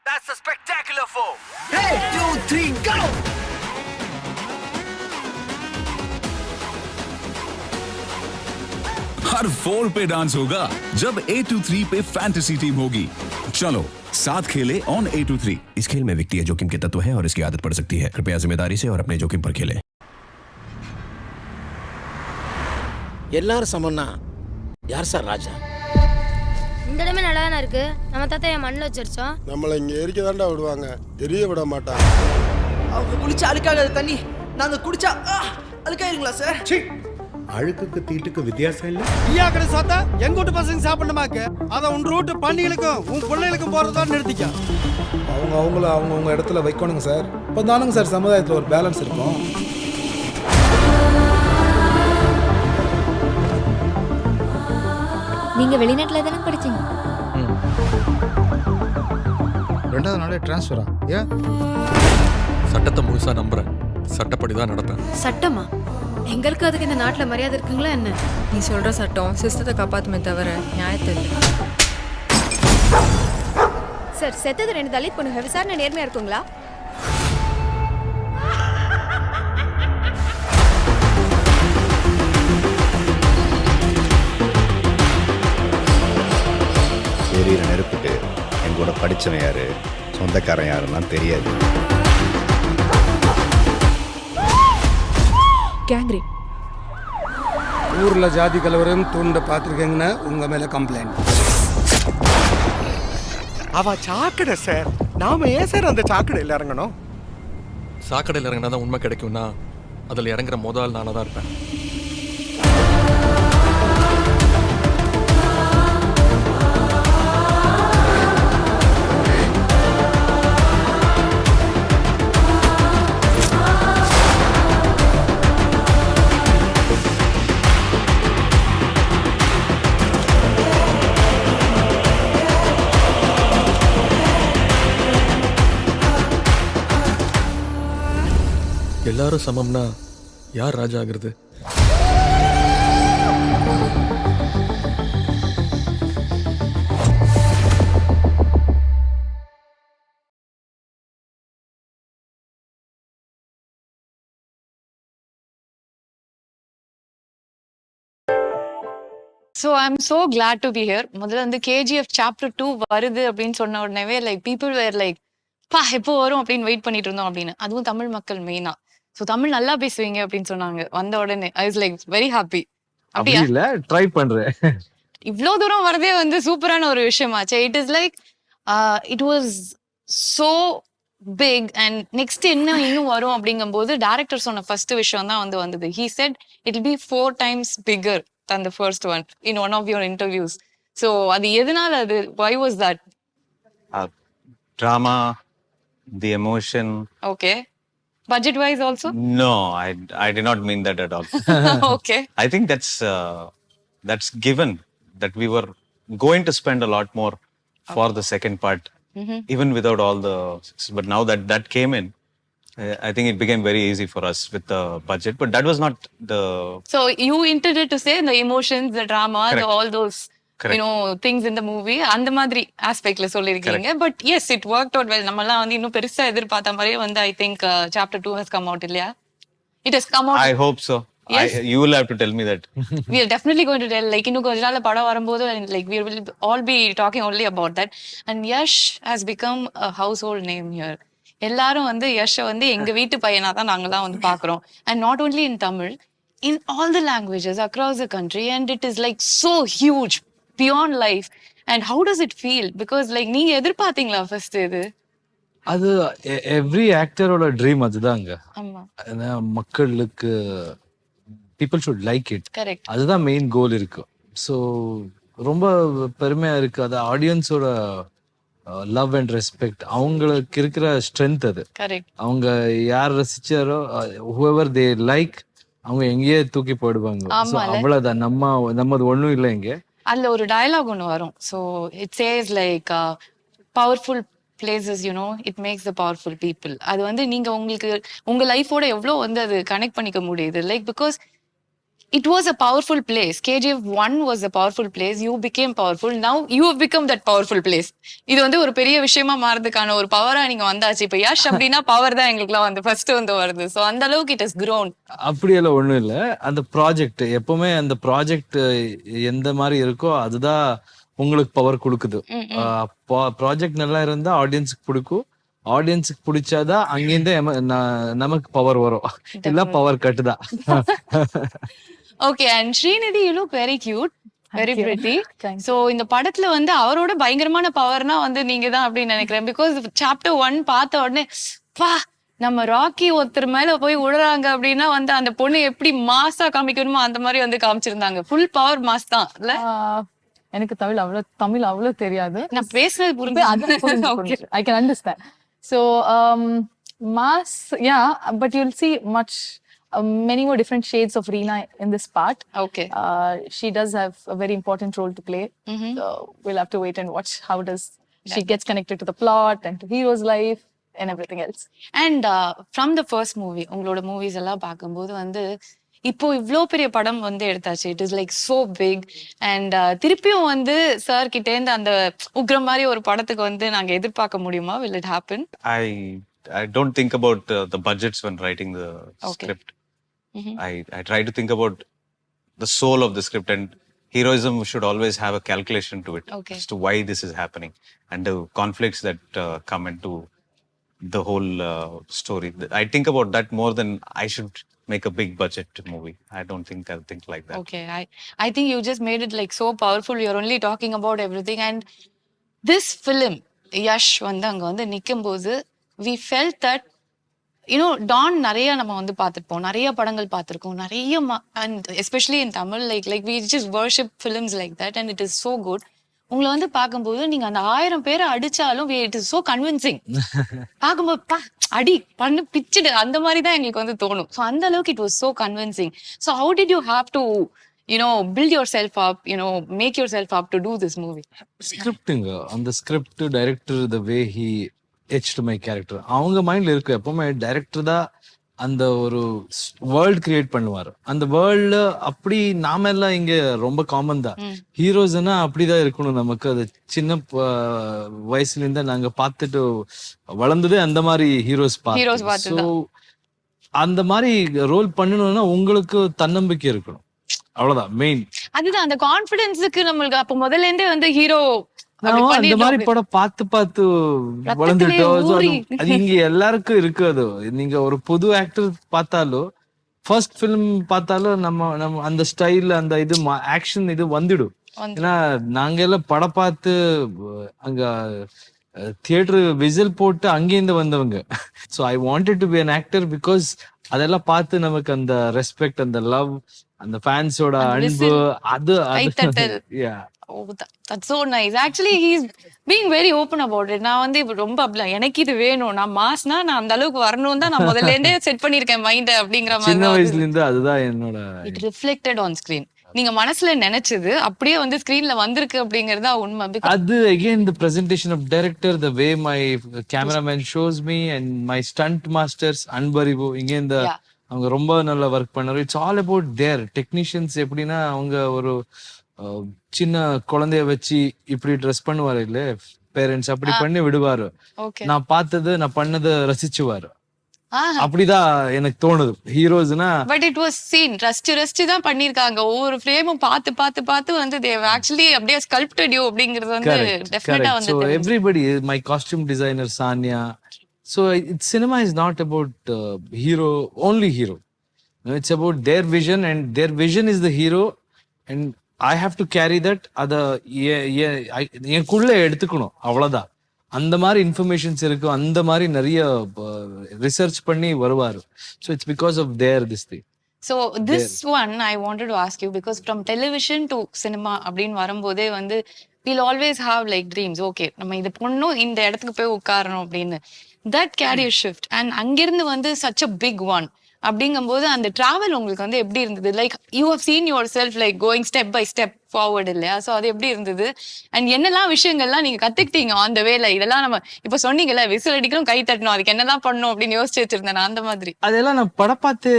That's a spectacular four. Hey, 2, 3, go! हर 4 पे डांस होगा जब 823 पे फैंटेसी टीम होगी। चलो साथ खेले ऑन 823। इस खेल में वित्तीय जोखिम के तत्व हैं और इसकी आदत पड़ सकती है। कृपया जिम्मेदारी से और अपने जोखिम पर खेलें। எல்லாரும் சமம்னா யார் சார் ராஜா? இந்த இடமே நல்லா தானே இருக்கு. நம்ம தாத்தா என் மண்ணில் வச்சிருச்சோம். நம்மளை இங்கே எரிக்க தாண்டா விடுவாங்க, எரிய விட மாட்டாங்க. அவங்க குளிச்சா அழுக்காகாத தண்ணி நாங்க குடிச்சா அழுக்காயிருங்களா சார்? அழுக்குக்கு தீட்டுக்கு வித்தியாசம் இல்லை. ஈயா கடை சாத்தா எங்க வீட்டு பசங்க சாப்பிடணுமாக்கு அதை உன் ரூட்டு பண்ணிகளுக்கும் உன் பிள்ளைகளுக்கும் போறதான் நிறுத்திக்க. அவங்கள அவங்கவுங்க இடத்துல வைக்கணுங்க சார். இப்போ தானுங்க சார் சமுதாயத்தில் ஒரு பேலன்ஸ் இருக்கும். நீங்க வெளிநாட்டுல தானே படிச்சீங்க? 2வது நாளே டிரான்ஸ்ஃபரா? ஏன்? சட்டத்தை முழுசா நம்புறேன். சட்டப்படி தான் நடப்பேன். சட்டமா? எங்களுக்கு அதுக்கு இந்த நாட்டுல மரியாதை இருக்குங்களா என்ன? நீ சொல்ற சட்டம் சிஸ்டத்தை காப்பாத்துமே தவிர நியாயத்தை இல்லை. சார், செத்தது 2 தலித் பொண்ணுங்க. விசாரணை நேர்மையா இருக்குங்களா? எரியிற நெருப்புக்கு எங்கூட படித்தவன் யாரு, சொந்தக்காரன் யாருன்னா தெரியாது. கேங்ரி ஊர்ல ஜாதி கலவரம் தூண்ட பார்த்துருக்கீங்கன்னா உங்க மேல கம்ப்ளைண்ட். அவ சாக்கடை சார். நாம ஏன் சார் அந்த சாக்கடையில் இறங்கணும்? சாக்கடையில் இறங்கினா தான் உண்மை கிடைக்கும்னா அதில் இறங்குற முதல் நானாக தான் இருப்பேன். எல்லாரும் சமம்னா யார் ராஜா ஆகுறது? So I'm so glad to be here. முதல்ல வந்து KGF chapter 2 வருது அப்படின்னு சொன்ன உடனே like people were like பா எப்போ வரும் அப்படின்னு வெயிட் பண்ணிட்டு இருந்தோம் அப்படின்னு. அதுவும் தமிழ் மக்கள் மெயினா. ஸோ தமிழ் நல்லா பேசுவீங்க அப்படின்னு சொன்னாங்க வந்த உடனே. I was like very happy. அப்படியா? இல்ல ட்ரை பண்றேன். இவ்வளோ தூரம் வரதே வந்து சூப்பரான ஒரு விஷயமாச்சு. It is like it was so big and next என்ன இன்னும் வரும் அப்படிங்கும்போது டேரக்டர் சொன்ன ஃபர்ஸ்ட் விஷயம் தான் வந்து வந்தது. He set it be 4 times bigger than the first one in one of your interviews. So அது எதனால அது? why was that? Drama, the emotion. Okay. Budget wise also? No, I did not mean that at all. Okay. I think that's given that we were going to spend a lot more for the second part, even without all the. But now that came in, I think it became very easy for us with the budget. But that was not the. So you intended to say the emotions, the drama, all those. Correct. You know, things in the movie அந்த மாதிரி ஆஸ்பெக்ட்ல சொல்லிருக்கீங்க. But S it worked out well. நம்மலாம் வந்து இன்னும் பெருசா எதிர்பார்த்த மாதிரியே வந்து I think chapter 2 has come out இல்லையா? It has come out. I hope so. Yes. You will have to tell me that. We are definitely going to tell. Like இன்னும் கொஞ்ச நாள்ல படம் வரும்போது like we will all be talking only about that. And Yash has become a household name here. எல்லாரும் வந்து யஷ் வந்து எங்க வீட்டு பையனா தான் நாங்கலாம் வந்து பாக்குறோம். And not only in Tamil, in all the languages across the country, and it is like so huge beyond life. And how does it feel? Because like நீங்க எதிர்பார்த்தீங்களா ஃபர்ஸ்ட் இது? அது எவ்ரி ஆக்டரோட ட்ரீம் அதுதாங்க. ஆமா. மக்களுக்கு people should like it. Correct. அதுதான் மெயின் கோல் இருக்கு. ஸோ ரொம்ப பெருமையா இருக்கு. அது ஆடியன்ஸோட லவ் அண்ட் ரெஸ்பெக்ட், அவங்களுக்கு இருக்கிற ஸ்ட்ரென்த் அது. கரெக்ட். அவங்க யார் ரசிச்சாரோ whoever they like அவங்க எங்கேயே தூக்கி போடுவாங்க. அவ்வளவுதான். நம்மது ஒண்ணும் இல்லை இங்க. அதுல ஒரு டயலாக் ஒன்று வரும். So it chase like powerful places you know it makes the powerful people. அது வந்து நீங்க உங்களுக்கு உங்க லைஃபோட எவ்வளோ வந்து அது கனெக்ட் பண்ணிக்க முடியுது. Like because it was a powerful place. KGF 1 was a powerful place. You became powerful. Now you have become that powerful place. இது வந்து ஒரு பெரிய விஷயமா மாறதுக்கான ஒரு பவரா நீங்க வந்தாச்சு. இப்ப யஷ் அப்படின்னா பவர் தான் எங்களுக்குலாம் வந்து ஃபர்ஸ்ட் வந்து வருது. ஸோ அந்த அளவுக்கு இட் இஸ் grown. அப்படியெல்லாம் ஒண்ணும் இல்ல. அந்த ப்ராஜெக்ட் எப்பவுமே அந்த ப்ராஜெக்ட் எந்த மாதிரி இருக்கோ அதுதான் உங்களுக்கு பவர் கொடுக்குது. ப்ராஜெக்ட் நல்லா இருந்தா ஆடியன்ஸுக்கு பிடிக்கும். ஆடியன்ஸுக்கு பிடிச்சாதான் அங்கிருந்து நமக்கு பவர் வரும். இல்ல power கட்டுதான். Okay, and Srinidhi, you look very cute, very pretty. So இந்த படத்துல வந்து அவரோட பயங்கரமான பவர்னா வந்து நீங்க தான் அப்படின்னு நினைக்கிறேன். பிகாஸ் சாப்டர் 1 பார்த்த உடனே பா நம்ம ராக்கி ஒருத்தர் மேல போய் விடுறாங்க அப்படின்னா வந்து அந்த பொண்ணு எப்படி மாசா காமிக்கணுமோ அந்த மாதிரி வந்து காமிச்சிருந்தாங்க. ஃபுல் பவர் மாஸ் தான் இல்ல? எனக்கு தமிழ் அவ்வளவு தெரியாது. நான் பேசுறது புரிஞ்சு. I can understand. So mass, yeah, but you'll see many more different shades of Reena in this part. Okay. She does have a very important role to play. So we'll have to wait and watch how she gets connected to the plot and to hero's life and everything else. And from the first movie, உங்களோட மூவிஸ் எல்லாம் பார்க்கும்போது வந்து இப்போ இவ்ளோ பெரிய படம் வந்து எடுத்தாச்சு. It is like so big. And திருப்பியும் வந்து சார் கிட்டே இருந்து அந்த உக்ரம் மாதிரி ஒரு படத்துக்கு வந்து நாங்க எதிர்பார்க்க முடியுமா? Will it happen? I don't think about the budgets when writing the script. I try to think about the soul of the script, and heroism should always have a calculation to it as to why this is happening and the conflicts that come into the whole story. I think about that more than I should make a big budget movie. I don't think I'll think like that. Okay, I think you just made it like so powerful. You're only talking about everything. And this film, Yash வந்து அங்க வந்து நிக்கும்போது we felt that, you know, Dawn நிறைய நம்ம வந்து பார்த்துருப்போம், நிறைய படங்கள் பார்த்துருக்கோம், நிறைய and especially in Tamil, like we just worship films like that and it is so good. உங்களை வந்து பார்க்கும்போது நீங்க அந்த 1000 பேரை அடிச்சாலும் இட் இஸ் சோ கன்வின்சிங். பார்க்கும்போது அடி பண்ணு பிச்சுடு அந்த மாதிரி தான் எங்களுக்கு வந்து தோணும். ஸோ அந்த அளவுக்கு it was so convincing. So how did you have to build yourself up, make yourself up to do this movie? ஸ்கிரிப்டுங்க, அந்த script director the way he etched my character அவங்க மைண்ட்ல இருக்கு. எப்பவுமே டைரக்டர் தான் அந்த ஒரு வேர்ல்ட் கிரியேட் பண்ணுவாரு. அந்த வேர்ல்ட்ல அப்படி நாம எல்லாம் இங்க ரொம்ப காமன் தான். ஹீரோஸ்னா அப்படிதான் இருக்கணும். நமக்கு அது சின்ன வயசுல இருந்தா நாங்க பார்த்துட்டு வளர்ந்ததே அந்த மாதிரி ஹீரோஸ் பார்த்து. ஸோ அந்த மாதிரி ரோல் பண்ணணும்னா உங்களுக்கு தன்னம்பிக்கை இருக்கணும். அவ்வளவுதான் மெயின். அதுதான் அந்த கான்ஃபிடன்ஸுக்கு நம்மளுக்கு அப்ப முதல்ல இருந்தே வந்து ஹீரோ அந்த மாதிரி படம் பார்த்து வளர்ந்துட்டோம். அது இங்க எல்லாருக்கும் இருக்கு. அது நீங்க ஒரு புது ஆக்டர் பார்த்தாலும் ஃபர்ஸ்ட் பிலிம் பார்த்தாலும் நம்ம அந்த ஸ்டைல் அந்த இது ஆக்ஷன் இது வந்துடும். ஏன்னா நாங்க எல்லாம் படம் பார்த்து அங்க தியேட்டர் விசில் போட்டு அங்கேருந்து வந்தவங்க. So I wanted to be an actor because அதெல்லாம் பார்த்து நமக்கு அந்த ரெஸ்பெக்ட், அந்த லவ், அந்த ஃபேன்ஸோட அன்பு அது Oh, that's so nice. Actually, he's being very open about it. நான் வந்து ரொம்ப அப்படிலாம் எனக்கு இது வேணும், நான் மாஸ்னா நான் அந்த அளவுக்கு வரணும் தான் நான் முதல்ல இருந்தே செட் பண்ணிருக்கேன் மைண்ட் அப்படிங்கிற மாதிரி. சின்ன வயசுல இருந்து அதுதான் என்னோட. It reflected on screen. நீங்க மனசுல நினைச்சது அப்படியே வந்து ஸ்கிரீன்ல வந்திருக்கு அப்படிங்கறதா உண்மை. அது again the presentation of director, the way my cameraman shows me and my stunt masters Anbariv இங்க இந்த அவங்க ரொம்ப நல்லா ஒர்க் பண்ணாரு. It's all about their technicians. எப்படின்னா அவங்க ஒரு சின்ன குழந்தைய வச்சு இப்படி ட்ரெஸ் பண்ணுவாரு இல்ல பேரண்ட்ஸ், அப்படி பண்ணி விடுவாரு. நான் பார்த்தது நான் பண்ணதை ரசிச்சுவாரு. அப்படிதான் எனக்கு தோணுது ஹீரோஸ்னா. But it was scene rust தான் பண்ணிருக்காங்க. ஒவ்வொரு ஃப்ரேமும் பார்த்து வந்து they have actually அப்படியே sculpted you அப்படிங்கிறது வந்து டெஃபினட்டா வந்து. So everybody, my costume designer Sanya. So cinema is not about hero, only hero. No, it's about their vision and their vision is the hero and I have to carry that. அதை எனக்குள்ள எடுத்துக்கணும், அவ்வளவுதான். அந்த மாதிரி இன்ஃபர்மேஷன்ஸ் இருக்கு, அந்த மாதிரி நிறைய ரிசர்ச் பண்ணி வருவாரு. So it's because of their this thing. So this one I wanted to ask you because from television to cinema அப்படின்னு வரும்போதே வந்து we'll always have like dreams. Okay, நம்ம இது பொண்ணும் இந்த இடத்துக்கு போய் உட்காரணும் அப்படின்னு. That career shift and அங்கிருந்து வந்து such a big one. அப்படிங்கும்போது அந்த டிராவல் உங்களுக்கு வந்து எப்படி இருந்தது? Like you have seen yourself like going step by step forward இல்லையா? ஸோ அது எப்படி இருந்தது? அண்ட் என்னெல்லாம் விஷயங்கள்லாம் நீங்க கத்துக்கிட்டீங்க ஆன் த வேல? இதெல்லாம் நம்ம இப்ப சொன்னீங்கல்ல, விசில் அடிக்கணும், கை தட்டணும், அதுக்கு என்னதான் பண்ணணும் அப்படின்னு யோசிச்சு வச்சிருந்தேன் அந்த மாதிரி. அதெல்லாம் நான் படம் பார்த்து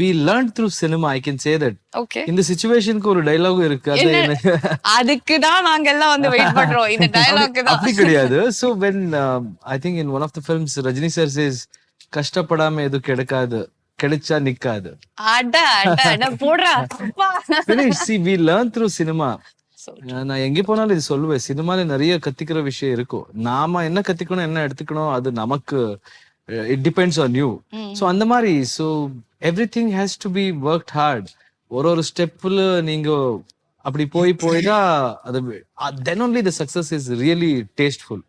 we learned through cinema, I can say that. Okay. இந்த சிச்சுவேஷனுக்கு ஒரு டயலாக் இருக்கு. அது எனக்கு அதுக்கு தான் நாங்க எல்லாம் வந்து வெயிட் பண்றோம். இந்த டயலாக் தான். அப்படி கிடையாது. So when I think in one of the films Rajini sir says கஷ்டப்படாம எதுவும் கிடைக்காது, கிடைச்சா நிக்காது. அட அட அட போடுறா. Finish. See, we learn through cinema. நான் எங்க போனாலும் இது சொல்லுவேன், சினிமால நிறைய கத்துக்கிற விஷயம் இருக்கும். நாம என்ன கத்துக்கணும், என்ன எடுத்துக்கணும், அது நமக்கு it depends on you. So அந்த மாதிரி, so everything has to be worked hard. ஒரு ஸ்டெப்ல நீங்க அப்படி போய் தான் அது, then only the success is really tasteful.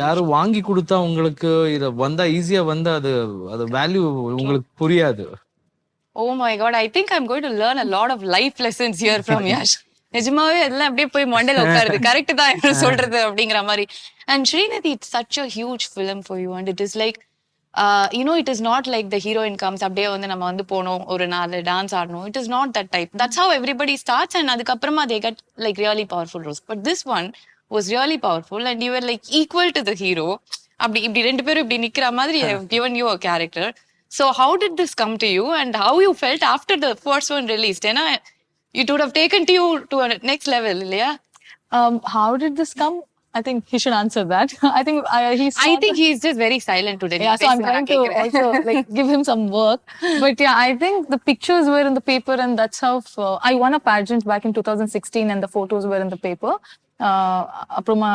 யாரும் வாங்கி கொடுத்தா உங்களுக்கு இத வந்தா ஈஸியா வந்தா அது வேல்யூ உங்களுக்கு புரியாது. Oh my god, I think I'm going to learn a lot of life lessons here from Yash. நிஜமாவே அதெல்லாம் அப்படியே போய் மண்டையில உட்காருது. கரெக்ட் தான் என்ன சொல்றது அப்படிங்கிற மாதிரி. And Srinathi, it's such a huge film for you, and it is like you know, it is not like the heroine comes அப்படியே வந்து நம்ம வந்து போனோம் ஒரு 4 டான்ஸ் ஆடணும். It is not that type. That's how everybody starts, and அதுக்கப்புறமா they get like really powerful roles. But this one was really powerful, and you were like equal to the hero. அப்படி இப்படி ரெண்டு பேரும் இப்படி நிக்கிற மாதிரி I have given you a character. So how did this come to you, and how you felt after the first one released? ஏன்னா it would have taken you to a next level, இல்லையா? How did this come? I think he should answer that. I think he's just very silent today. Yeah, so I'm trying to also like give him some work. But yeah, I think the pictures were in the paper, and that's how I won a pageant back in 2016, and the photos were in the paper. Apruma,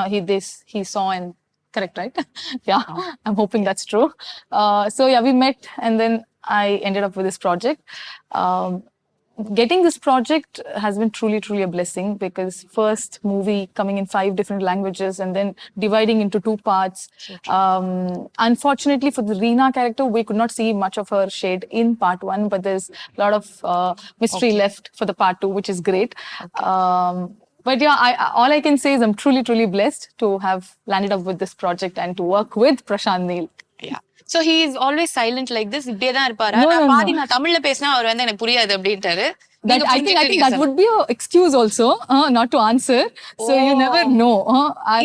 he saw and correct, right? Yeah, I'm hoping that's true. So yeah, we met, and then I ended up with this project. Getting this project has been truly a blessing, because first movie coming in 5 different languages and then dividing into 2 parts. Unfortunately for the Reena character, we could not see much of her shade in part 1, but there's a lot of mystery left for the part 2, which is great. But yeah, all I can say is I'm truly blessed to have landed up with this project and to work with Prashant Neel. Yeah. So he is always silent like this. இப்படியே தான் இருப்பாரா? நான் தமிழ்ல பேசினா அவர் வந்து எனக்கு புரியாது அப்படின்ட்டாரு. I think that would be an excuse also, not to answer. So you never know.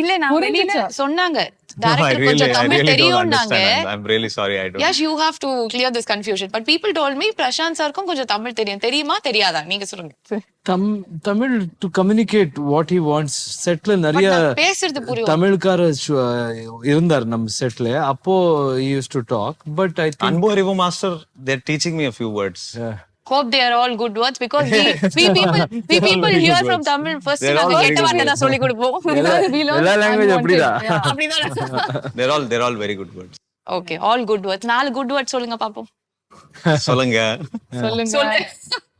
இல்ல நான் வெளியில சொன்னாங்க டைரக்டர் கொஞ்சம் Tamil தெரியும்னாங்க. I'm really sorry, I don't. Yes, you have to clear this confusion. But people told me Prashanth சார்க்கும் கொஞ்சம் தமிழ் தெரியும். தெரியுமா தெரியாதா? நீங்க சொல்லுங்க. Tamil to communicate what he wants. செட்ல நிறைய பேசுறது புரியும். தமிழ்கார இருந்தார் நம்ம செட்ல. அப்போ he used to talk, but I think Anbo Rivu Master, they're teaching me a few words. Hope they are all good words, because we people hear from Tamil first நாங்க கேட்ட வார்த்தை தான் சொல்லி கொடுப்போம். எல்லா லாங்குவேஜ் அப்படிதான். They're all very good words. Okay, all good words. 4 good words சொல்லுங்க பாப்போம். சொல்லுங்க.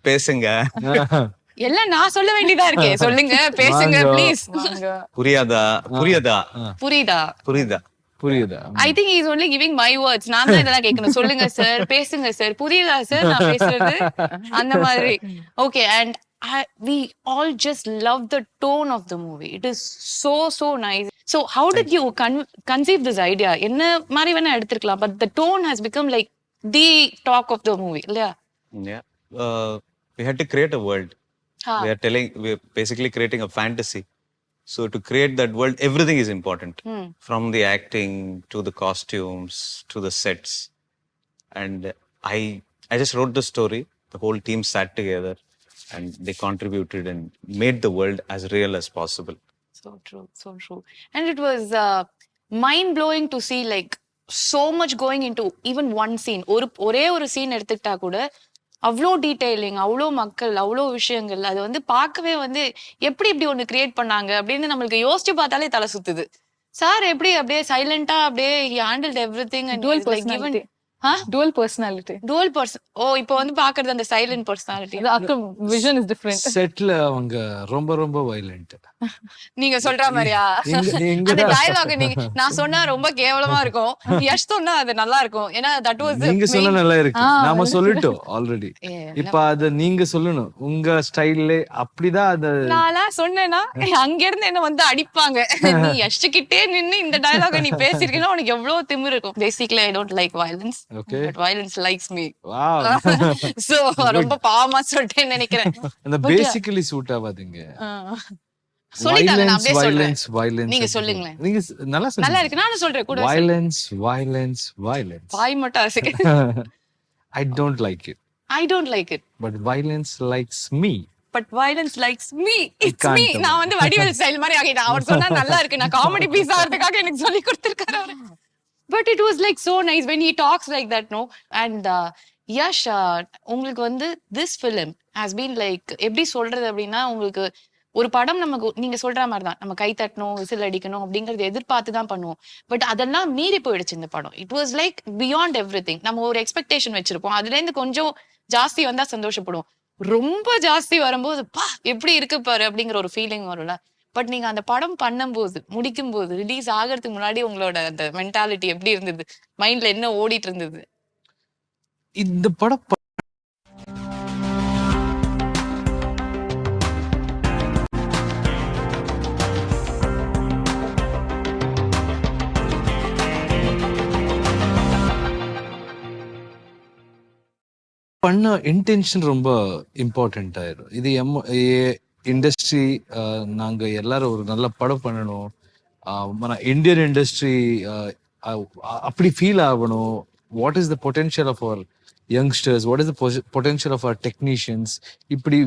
பேசுங்க. எல்லாம் நான் சொல்ல வேண்டியதா இருக்கே. சொல்லுங்க, பேசுங்க ப்ளீஸ். புரியுதா? I think he is only giving my words. நான் தான் இதெல்லாம் கேட்கணும். சொல்லுங்க சார், பேசுங்க சார், புரியுதா சார் நான் பேசுறது அந்த மாதிரி. Okay, and we all just love the tone of the movie. It is so nice. So how did you conceive this idea? என்ன மாதிரி வேணா எடுத்துக்கலாம், but the tone has become like the talk of the movie. Yeah. We had to create a world. We're basically creating a fantasy. So to create that world, everything is important. From the acting to the costumes to the sets. And I just wrote the story. The whole team sat together and they contributed and made the world as real as possible. So true. And it was mind-blowing to see like so much going into even one scene. ஒரே ஒரு சீன் எடுத்துக்கிட்டா கூட அவ்வளோ டீடைலிங், அவ்வளோ மக்கள், அவ்வளோ விஷயங்கள். அது வந்து பார்க்கவே வந்து எப்படி இப்படி ஒண்ணு கிரியேட் பண்ணாங்க அப்படின்னு நம்மளுக்கு யோசிச்சு பார்த்தாலே தலை சுத்துது. சார் எப்படி அப்படியே சைலண்டா அப்படியே he handled everything and dual personality. Dual personality. ஓ, இப்போ வந்து பாக்குறது அந்த silent personality. The vision is different. செட்ல அவங்க ரொம்ப வயலண்ட். நீங்க சொல்ற மாதிரியா? அந்த டயலாக் நான் சொன்னா ரொம்ப கேவலமா இருக்கும், யஷ் சொன்னா அது நல்லா இருக்கும். ஏன்னா that was நீங்க சொன்னா நல்லா இருக்கு. நாம சொல்லிட்டோம் ஆல்ரெடி. இப்ப அது நீங்க சொல்லணும் உங்க ஸ்டைல்ல. அப்படிதான் அது நான் சொன்னேன்னா அங்க இருந்து என்ன வந்து அடிப்பாங்க. நீ யஷ் கிட்டே நின்னு இந்த டயலாக நீ பேசிருக்கீன்னா உனக்கு எவ்வளவு திமிரு இருக்கும். Basically I don't like violence. Okay. But violence likes me. Wow. So ரொம்ப பாவமா சொல்லிட்டேன்னு நினைக்கிறேன். அந்த பேசிக்கலி சூட் ஆகாதுங்க. சொல்லிட்டாங்க, நான் அப்படியே சொல்றேன். Violence. நீங்க சொல்லுங்களேன். நீங்க நல்லா சொல்லுங்க. நல்லா இருக்கு, நானும் சொல்றேன் கூட. Violence. வாய் மட்டும் அசைக்க. I don't like it. I don't like it. But violence likes me. But violence likes me. It's me. நான் வந்து வடிவேல் ஸ்டைல் மாதிரி ஆகிட்டேன். அவர் சொன்னா நல்லா இருக்கு, நான் காமெடி பீஸ் ஆகிறதுக்காக எனக்கு சொல்லி கொடுத்திருக்காரு அவரு. But it was like so nice when he talks like that, no? And Yash, உங்களுக்கு வந்து this film has been like, எப்படி சொல்றது அப்படின்னா, உங்களுக்கு ஒரு படம் நமக்கு நீங்க சொல்ற மாதிரி தான், நம்ம கை தட்டணும், விசில் அடிக்கணும் அப்படிங்கறது எதிர்பார்த்து தான் பண்ணுவோம். பட் அதெல்லாம் மீறி போயிடுச்சு இந்த படம். It was like beyond everything. நம்ம ஒரு எக்ஸ்பெக்டேஷன் வச்சிருப்போம், அதுல இருந்து கொஞ்சம் ஜாஸ்தி வந்தா சந்தோஷப்படுவோம். ரொம்ப ஜாஸ்தி வரும்போது பா எப்படி இருக்கு பாரு அப்படிங்கிற ஒரு ஃபீலிங் வரும்ல. பட் நீங்க அந்த படம் பண்ணும்போது, முடிக்கும் போது, ரிலீஸ் ஆகிறதுக்கு முன்னாடி உங்களோட அந்த மென்டாலிட்டி எப்படி இருந்தது? மைண்ட்ல என்ன ஓடிட்டு இருந்தது? இந்த படம் பண்ண இன்டென்ஷன் ரொம்ப இம்பார்ட்டன்ட் ஆயிரும். இது இண்டஸ்ட்ரி, நாங்க எல்லாரும் ஒரு நல்ல படம் பண்ணணும், మన இந்தியன் இண்டஸ்ட்ரி அப்படி ஃபீல் ஆகணும். What is the potential of our youngsters, what is the potential of our technicians, இப்படி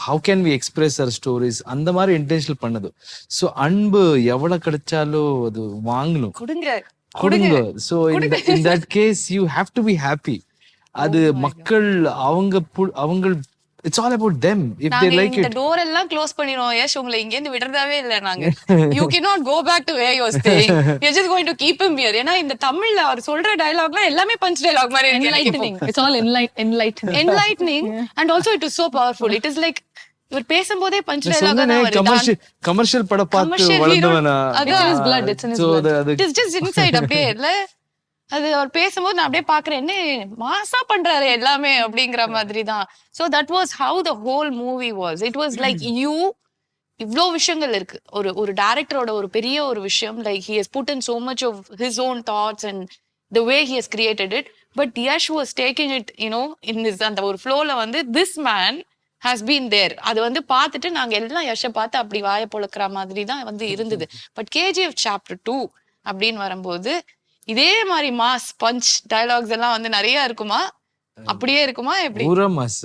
how can we express our stories, அந்த மாதிரி இன்டென்ஷன் பண்ணது. ஸோ அன்பு எவ்வளவு கிடைச்சாலும் அது வாங்கணும், கொடுங்க. So in that case you have to be happy. அது மக்கள் அவங்க it's all about them if they like it. இந்த டோர் எல்லாம் க்ளோஸ் பண்ணிரோம். எஸ், உங்களை இங்க இருந்து விடுறதாவே இல்ல நாங்க. You cannot go back to where you are staying. You're just going to keep him here. ஏன்னா இந்த தமிழ்ல அவர் சொல்ற டயலாக்லாம் எல்லாமே பஞ்ச் டயலாக் மாதிரி இருக்கு. Enlightening. It's all enlightening. And also it is so powerful. It is like இவர் பேசும்போதே பஞ்ச் டயலாக் தான் வருது. கமர்ஷியல் படம் பார்த்து வளர்ந்தவனா. It's in his blood. It's in his blood. It is just inside அப்படியே இல்ல. அது அவர் பேசும்போது நான் அப்படியே பாக்குறேன், என்ன மாசா பண்றாரு எல்லாமே அப்படிங்கிற மாதிரி தான். So that was how the whole movie was. It was like you, இவ்ளோ விஷயங்கள் இருக்கு. ஒரு டைரக்டரோட ஒரு பெரிய ஒரு விஷயம், like he has put in so much of his own thoughts and the way he has created it. But Yash was taking it, you know, in his அந்த ஒரு flowல வந்து this man has been there. அது வந்து பார்த்துட்டு நாங்க எல்லாம் யஷை பார்த்து அப்படி வாய பொளக்குற மாதிரி தான் வந்து இருந்தது. பட் KGF Chapter 2 அப்படின்னு வரும்போது இதே மாதிரி மாஸ் பஞ்ச் டயலாக்ஸ் எல்லாம் வந்து நிறைய இருக்குமா, அப்படியே இருக்குமா, எப்படி? பூரா மாஸ்,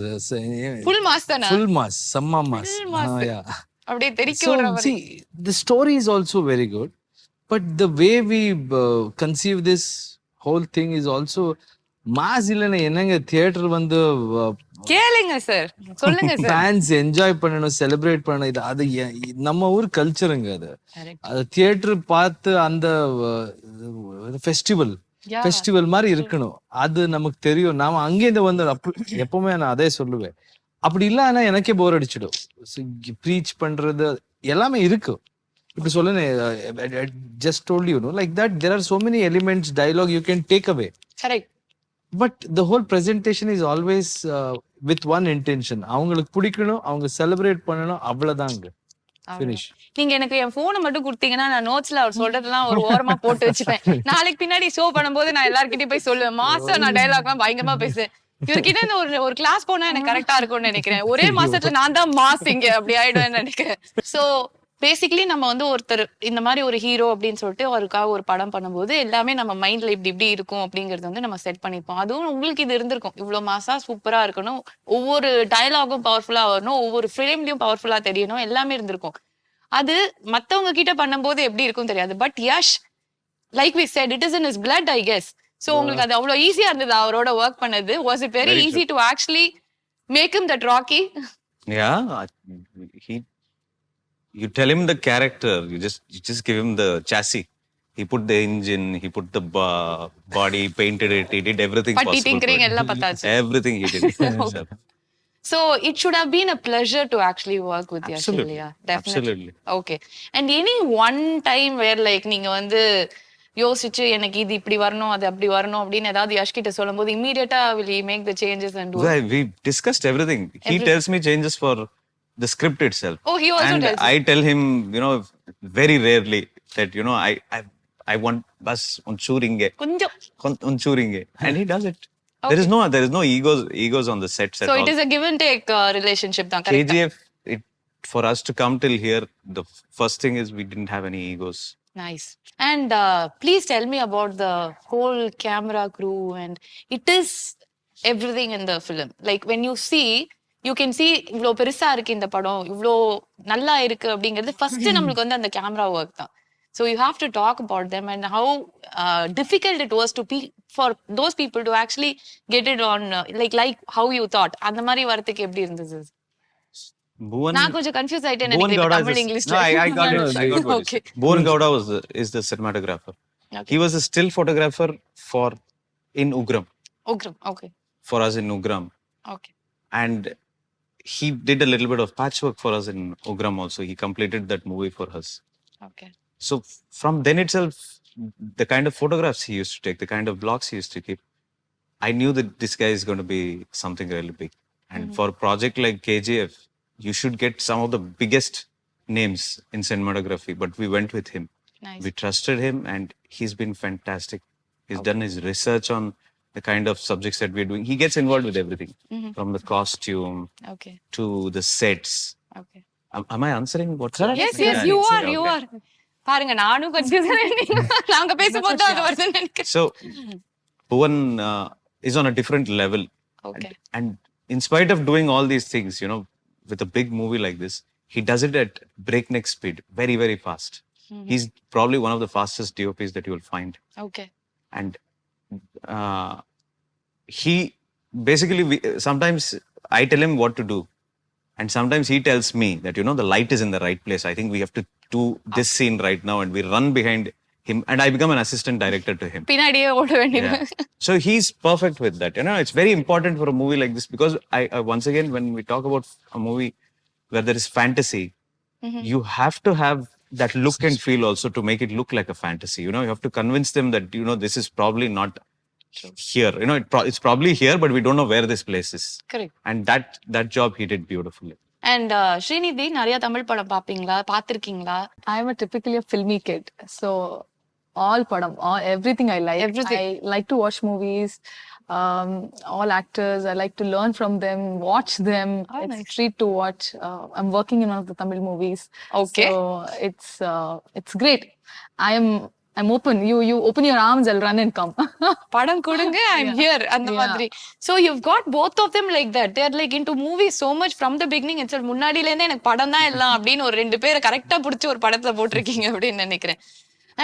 ஃபுல் மாஸ் தானா? ஃபுல் மாஸ், செம்ம மாஸ். அப்படியே தெரிக்க விடுற மாதிரி. See, the story is also very good, but the way we conceive this whole thing is also mass. இல்லைன்னா என்னங்க, தியேட்டர் வந்து கேளுங்க சார், சொல்லுங்க சார். ஃபேன்ஸ் என்ஜாய் பண்ணணும், செலிப்ரேட் பண்ணணும். இது அது நம்ம ஊர் கல்ச்சருங்க. அது தியேட்டர் பார்த்து அந்த ஃபெஸ்டிவல் மாதிரி இருக்கணும். அது நமக்கு தெரியும். நாம அங்கேருந்து வந்து எப்பவுமே நான் அதே சொல்லுவேன். அப்படி இல்லைன்னா எனக்கே போர் அடிச்சிடும். ப்ரீச் பண்றது எல்லாமே இருக்கு. இப்படி சொல்லுங்க, just told you, no, like that there are so many elements, dialogue you can take away. Correct. But the whole presentation is always with one intention. அவங்களுக்கு பிடிக்கணும், அவங்க செலிப்ரேட் பண்ணணும், அவ்வளவுதாங்க. Finish. நீங்க எனக்கு என் போனை மட்டும் கொடுத்தீங்கன்னா நான் நோட்ஸ்ல அவர் சொல்றதெல்லாம் ஒரு ஓரமா போட்டு வச்சுப்பேன். நாளைக்கு பின்னாடி ஷோ பண்ணும்போது நான் எல்லார்கிட்டயும் போய் சொல்லுவேன், மாசம் நான் டயலாக்லாம் பயங்கரமா பேசுவேன். இவர்கிட்ட இந்த ஒரு கிளாஸ் போனா எனக்கு கரெக்டா இருக்கும்னு நினைக்கிறேன். ஒரே மாசத்துல நான் தான் மாஸ் இங்க அப்படி ஆயிடுவேன்னு நினைக்கிறேன். சோ பேசிக்கலி நம்ம வந்து ஒருத்தர் இந்த மாதிரி ஒரு ஹீரோ அப்படின்னு சொல்லிட்டு அவருக்காக ஒரு படம் பண்ணும்போது எல்லாமே நம்ம மைண்ட்ல இப்படி இருக்கும் அப்படிங்கறது வந்து நம்ம செட் பண்ணிப்போம். அதுவும் உங்களுக்கு இது இருந்திருக்கும், இவ்வளவு மாசா சூப்பரா இருக்கணும், ஒவ்வொரு டயலாகும் பவர்ஃபுல்லா வரணும், ஒவ்வொரு ஃப்ரேம்லயும் பவர்ஃபுல்லா தெரியணும், எல்லாமே இருந்திருக்கும். அது மத்தவங்க கிட்ட பண்ணும்போது எப்படி இருக்கும் தெரியாது. But Yash, like we said, it is in his blood, I guess. So உங்களுக்கு அது அவ்வளவு ஈஸியா இருந்தது அவரோட ஒர்க் பண்ணது? Was it very easy to actually make him that Rocky? You tell him the character, you just give him the chassis. He put the engine, he put the body, painted it, he did everything possible. Everything he did himself. So it should have been a pleasure to actually work with Yash. Yeah, definitely. Okay. And any one time where like நீங்க வந்து யோசிச்சு எனக்கு இது இப்படி வரணும், அது அப்படி வரணும் அப்படின்னு ஏதாவது யஷ் கிட்ட சொல்லும்போது immediately will he make the changes and do it? We discussed everything. He tells me changes for the script itself. Oh, he also tells I tell him, very rarely that, I want bus unchuringe. Kunjam. Unchuringe. And he does it. There is no egos on the sets at So all. it is a give and take relationship. Correct? KGF, for us to come till here, the first thing is we didn't have any egos. Nice. And please tell me about the whole camera crew, and it is everything in the film. Like when you see, you can see இவ்ளோ பெருசா இருக்கு இந்த படம், இவ்ளோ நல்லா இருக்கு அப்படிங்கிறது ஃபர்ஸ்ட் நமக்கு வந்து அந்த கேமரா ஒர்க் தான். So you have to talk about them and how difficult it was to be for those people to actually get it on like how you thought. அந்த மாதிரி வரதுக்கு எப்படி இருந்தது? நான் கொஞ்சம் கன்ஃபியூஸ் ஆயிட்டேன் நினைக்கிறேன் தமிழ் இங்கிலீஷ்ல. No, I got it. Okay. Bhuvan Gowda is the cinematographer. Okay. He was a still photographer in Ugram. Okay. For us in Ugram. Okay. And he did a little bit of patchwork for us in Ugram also. He completed that movie for us. Okay. So from then itself, the kind of photographs he used to take, the kind of blocks he used to keep, I knew that this guy is going to be something really big. And for a project like KGF, you should get some of the biggest names in cinematography, but we went with him. Nice. We trusted him and he's been fantastic. He's done his research on the kind of subjects that we're doing. He gets involved with everything, from the costume to the sets. Okay. Am I answering what's Yes, you are. பாருங்க நானும் கன்ஃபியூஸ் ஆயிட்டேன். நாங்க பேசும்போது அது வருதுன்னு நினைக்கிறேன். So Bhuvan is on a different level. Okay. And in spite of doing all these things, with a big movie like this, he does it at breakneck speed, very, very fast. He's probably one of the fastest DOPs that you will find. Okay. And he basically, sometimes I tell him what to do. And sometimes he tells me that, the light is in the right place. I think we have to do this scene right now. And we run behind him. And I become an assistant director to him. பின்னாடியே ஓட வேண்டியது. So he's perfect with that. It's very important for a movie like this because I once again, when we talk about a movie where there is fantasy, you have to have that look and feel also to make it look like a fantasy. You have to convince them that, this is probably not here. It's probably here, but we don't know where this place is. Correct. And that job he did beautifully. And Srinidhi, நிறைய தமிழ் படம் பாப்பீங்களா, பாத்திருக்கீங்களா? I am a typically a filmy kid. So all padam, everything I like. Everything. I like to watch movies, all actors. I like to learn from them, watch them. It's nice. a treat to watch. I'm working in one of the Tamil movies. Okay. So it's great. I'm open. You open your arms, I'll run and come. படம் கொடுங்க, I'm here. அந்த மாதிரி. So you've got both of them like that. They're like into movies so much from the beginning itself. முன்னாடில இருந்தே எனக்கு படம் தான் எல்லாம் அப்படின்னு ஒரு ரெண்டு பேரை கரெக்டா புடிச்சு ஒரு படத்துல போட்டிருக்கீங்க அப்படின்னு நினைக்கிறேன்.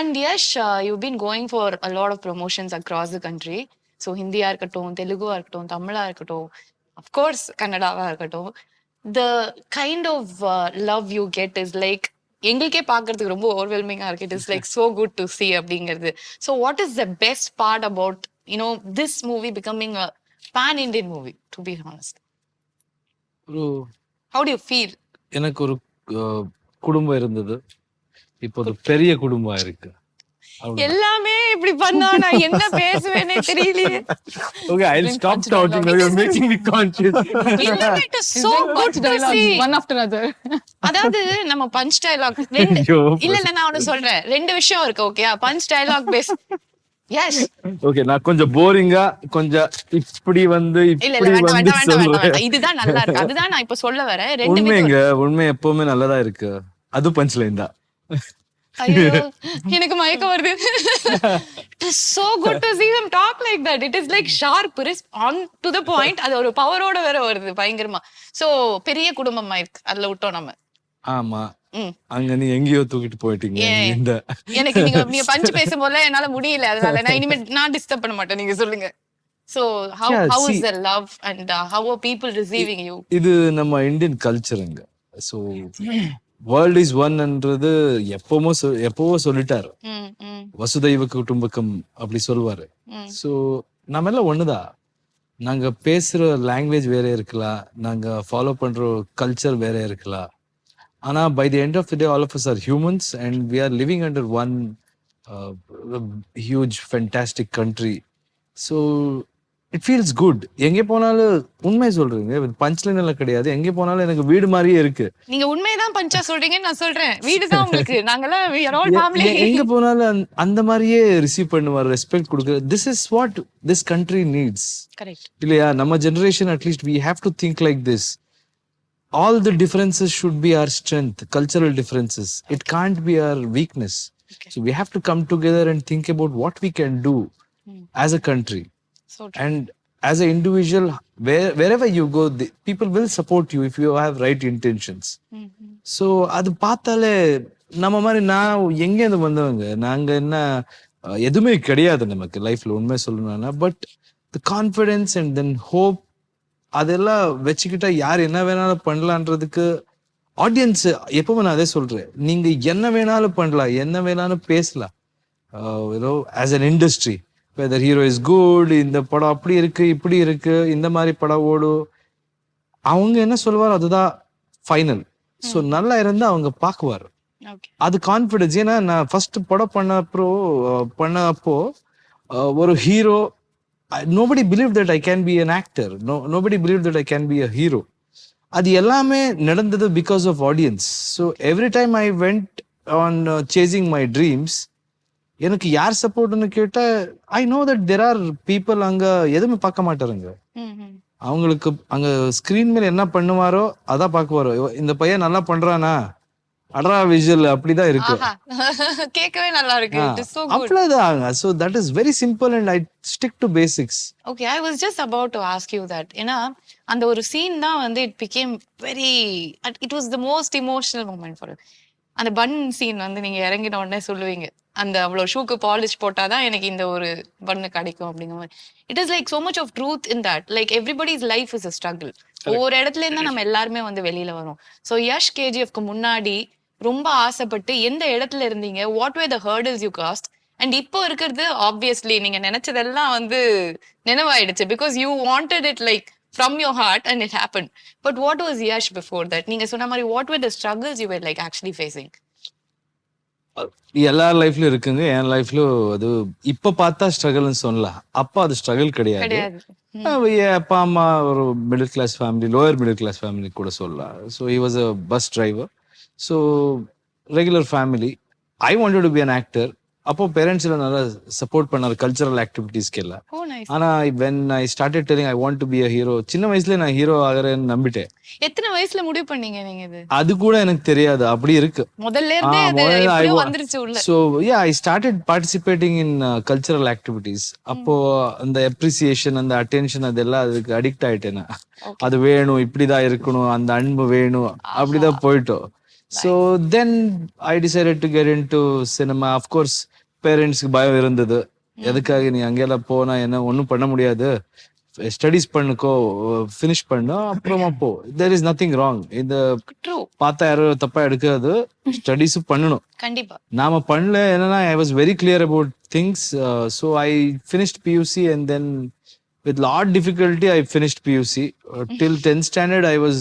And yes, you've been going for a lot of promotions across the country. So ஹிந்தியா இருக்கட்டும், தெலுங்குவா இருக்கட்டும், தமிழா இருக்கட்டும், of course கன்னடாவா இருக்கட்டும். The kind of love you get is like எங்களுக்கே பாக்குறதுக்கு ரொம்ப ஓவர்வெல்மிங்கா இருக்கு. It is like so good to see அப்படிங்கிறது. So what is the best part about this movie becoming a pan-Indian movie, to be honest? How do you feel? எனக்கு ஒரு குடும்பம் இருந்தது, இப்போ ஒரு பெரிய குடும்பம் இருக்கு. எல்லாமே இப்படி பண்ணா நான் என்ன பேசுவேனே தெரியலையே. Okay, I'll stop talking. Now you're making me conscious. It is so good to see. One after another. அதாவது நம்ம பஞ்ச் டயலாக் இல்ல நான் ஒன்னு சொல்றேன். ரெண்டு விஷயம் இருக்கு. Okay, punch dialogue base. Yes. Okay, நான் கொஞ்சம் போரிங்கா கொஞ்சம் இப்படி வந்து வேண்டாம். இதுதான் நல்லா இருக்கு. அதுதான் நான் இப்ப சொல்ல வரேன். உண்மை எப்பவுமே நல்லதா இருக்கு. அது பஞ்ச் லைன் தான். ஐயோ எனக்கு மயக்கம் வருது. It is so good to see them talk like that. It is like sharp, on to the point. அது ஒரு பவரோட வேற வருது பயங்கரமா. சோ பெரிய குடும்பமா இருக்கு. அதுல விட்டோம் நம்ம. ஆமா. அங்க நீ எங்கேயோ தூக்கிட்டு போயிட்டீங்க. எனக்கு நீங்க பஞ்ச் பேசும்போது என்னால முடியல. அதனால நான் இனிமே நான் டிஸ்டர்ப் பண்ண மாட்டேன். நீங்க சொல்லுங்க. So how is the love and how are people receiving you? இது நம்ம இந்தியன் கல்ச்சருங்க. So வேர்ல்ட் இஸ் ஒன்ன்றது எப்பவோ சொல்லிட்டாரு. வசுதைவ குடும்பக்கம் அப்படி சொல்லுவாரு. ஸோ நம்ம எல்லாம் ஒண்ணுதான். நாங்க பேசுற லாங்குவேஜ் வேற இருக்கலாம், நாங்க ஃபாலோ பண்ற கல்ச்சர் வேற இருக்கலாம். ஆனா by the end of the day all of us are humans and we are living under one huge fantastic country. So it feels good. எங்கே போனாலும் உண்மை சொல்றீங்க, பஞ்ச்லைன் எல்லாம் கிடையாது. எங்கே போனாலும் எனக்கு வீடு மாதிரியே இருக்கு. நீங்க உண்மையதான் பஞ்சா சொல்றீங்கன்னு நான் சொல்றேன். வீடு தான் உங்களுக்கு. நாங்கெல்லாம் we are all family. எங்க போனாலும் அந்த மாதிரியே ரிசீவ் பண்ணுவார், ரெஸ்பெக்ட் கொடுக்குற. This is what this country needs. Correct இல்லையா? நம்ம generation at least we have to think like this. All the differences should be our strength, cultural differences. It can't be our weakness. So we have to come together and think about what we can do as a country. So and as an individual, wherever you go, people will support you if you have right intentions. So அது பார்த்தாலே நம்ம மாதிரி நான் எங்கேருந்து வந்தவங்க, நாங்க என்ன எதுவுமே கிடையாது நமக்கு லைஃப்ல உண்மை சொல்லணும்னா. But the confidence and then hope அதெல்லாம் வச்சுக்கிட்டா யார் என்ன வேணாலும் பண்ணலான்றதுக்கு ஆடியன்ஸ் எப்பவுமே நான் அதே சொல்றேன். நீங்க என்ன வேணாலும் பண்ணலாம், என்ன வேணாலும் பேசலாம். As an industry whether hero is good, இந்த படம் அப்படி இருக்கு இப்படி இருக்கு, இந்த மாதிரி படம் ஓடும், அவங்க என்ன சொல்லுவாரோ அதுதான் ஃபைனல். ஸோ நல்லா இருந்தா அவங்க பார்க்குவார். அது கான்ஃபிடன்ஸ். ஏன்னா நான் ஃபர்ஸ்ட் படம் பண்ணப்போ ஒரு hero, nobody believed that I can be an actor. Nobody believed that I can be a hero. அது எல்லாமே நடந்தது because of audience. So every time I went on chasing my dreams, எனக்கு யார் சப்போர்ட்னு கேட்டா I know that there are people அங்க எதுவுமே பார்க்க மாட்டாருங்க. அவங்களுக்கு அங்க ஸ்கிரீன் மேல என்ன பண்ணுவாரோ அதான் பார்க்குவாரோ. இந்த பையன் நல்லா பண்றானா, அட்ரா விஷுவல் அப்படிதான் இருக்கு. கேட்கவே நல்லா இருக்கு. It is so good. அவ்வளவுதான். So that is very simple and I stick to basics. Okay, I was just about to ask you that. ஏன்னா அந்த ஒரு சீன் தான் வந்து it became very, it was the most emotional moment for you. அந்த பன் சீன் வந்து நீங்க இறங்கின உடனே சொல்லுவீங்க, அந்த அவ்வளோ ஷூக்கு பாலிஷ் போட்டாதான் எனக்கு இந்த ஒரு பண்ணு கிடைக்கும் அப்படிங்கிற மாதிரி. It is like so much of truth in that. Like everybody's life is a struggle. ஒவ்வொரு இடத்துல இருந்தா நம்ம எல்லாருமே வந்து வெளியில வரோம். ஸோ யஷ் கேஜிஎஃப்க்கு முன்னாடி ரொம்ப ஆசைப்பட்டு எந்த இடத்துல இருந்தீங்க, what were the hurdles you crossed, and இப்போ இருக்கிறது ஆப்வியஸ்லி நீங்க நினைச்சதெல்லாம் வந்து நினைவாயிடுச்சு because you wanted it like from your heart and it happened. But what was Yash before that? நீங்க சொன்ன மாதிரி what were the struggles you were like actually facing? எல்லார் லைஃப்ல இருக்குங்க. என் லைஃப்ல அது இப்ப பார்த்தா ஸ்ட்ரகிள்னு சொல்லலாம். அப்பா அது ஸ்ட்ரகிள் கிடையாது. என் அப்பா அம்மா ஒரு middle class family, lower middle class family கூட சொல்லலாம். So he was a bus driver. So regular family. I wanted to be an actor. அப்போ பேரண்ட்ஸ் எல்லாம் நல்லா சப்போர்ட் பண்ணாரு கல்ச்சரல் ஆக்டிவிட்டீஸ்க்கு எல்லாம். ஆனா when I started telling I want to be a hero, சின்ன வயசுல நான் ஹீரோ ஆகிறேன்னு நம்பிட்டேன். எத்தனை வயசுல முடிவு பண்ணீங்க நீங்க இது? அது கூட எனக்கு தெரியாது, அப்படி இருக்கு. முதல்ல இருந்தே அது எப்படியோ வந்துருச்சு உள்ள. So yeah, I started participating in cultural activities. அப்போ அந்த appreciation, அந்த attention அதெல்லாம் அதுக்கு அடிக்ட் ஆயிட்டேன். அது வேணும், இப்படிதான் இருக்கணும், அந்த அன்பு வேணும், அப்படிதான் போயிட்டோம். So then I decided to get into cinema. Of course பேரண்ட்ஸ்க்கு பயம் இருந்தது. எதுக்காக நீ அங்கெல்லாம் போனா என்ன ஒன்றும் பண்ண முடியாது, ஸ்டடிஸ் பண்ணுக்கோ, ஃபினிஷ் பண்ணோ, அப்புறமா போ. There is nothing wrong. இந்த பார்த்தா யாரும் தப்பா எடுக்காது, ஸ்டடிஸும் பண்ணணும். கண்டிப்பா நாம பண்ணல. என்னன்னா I was very clear about things. So I finished PUC and then with lot difficulty I finished PUC. Till 10th standard I was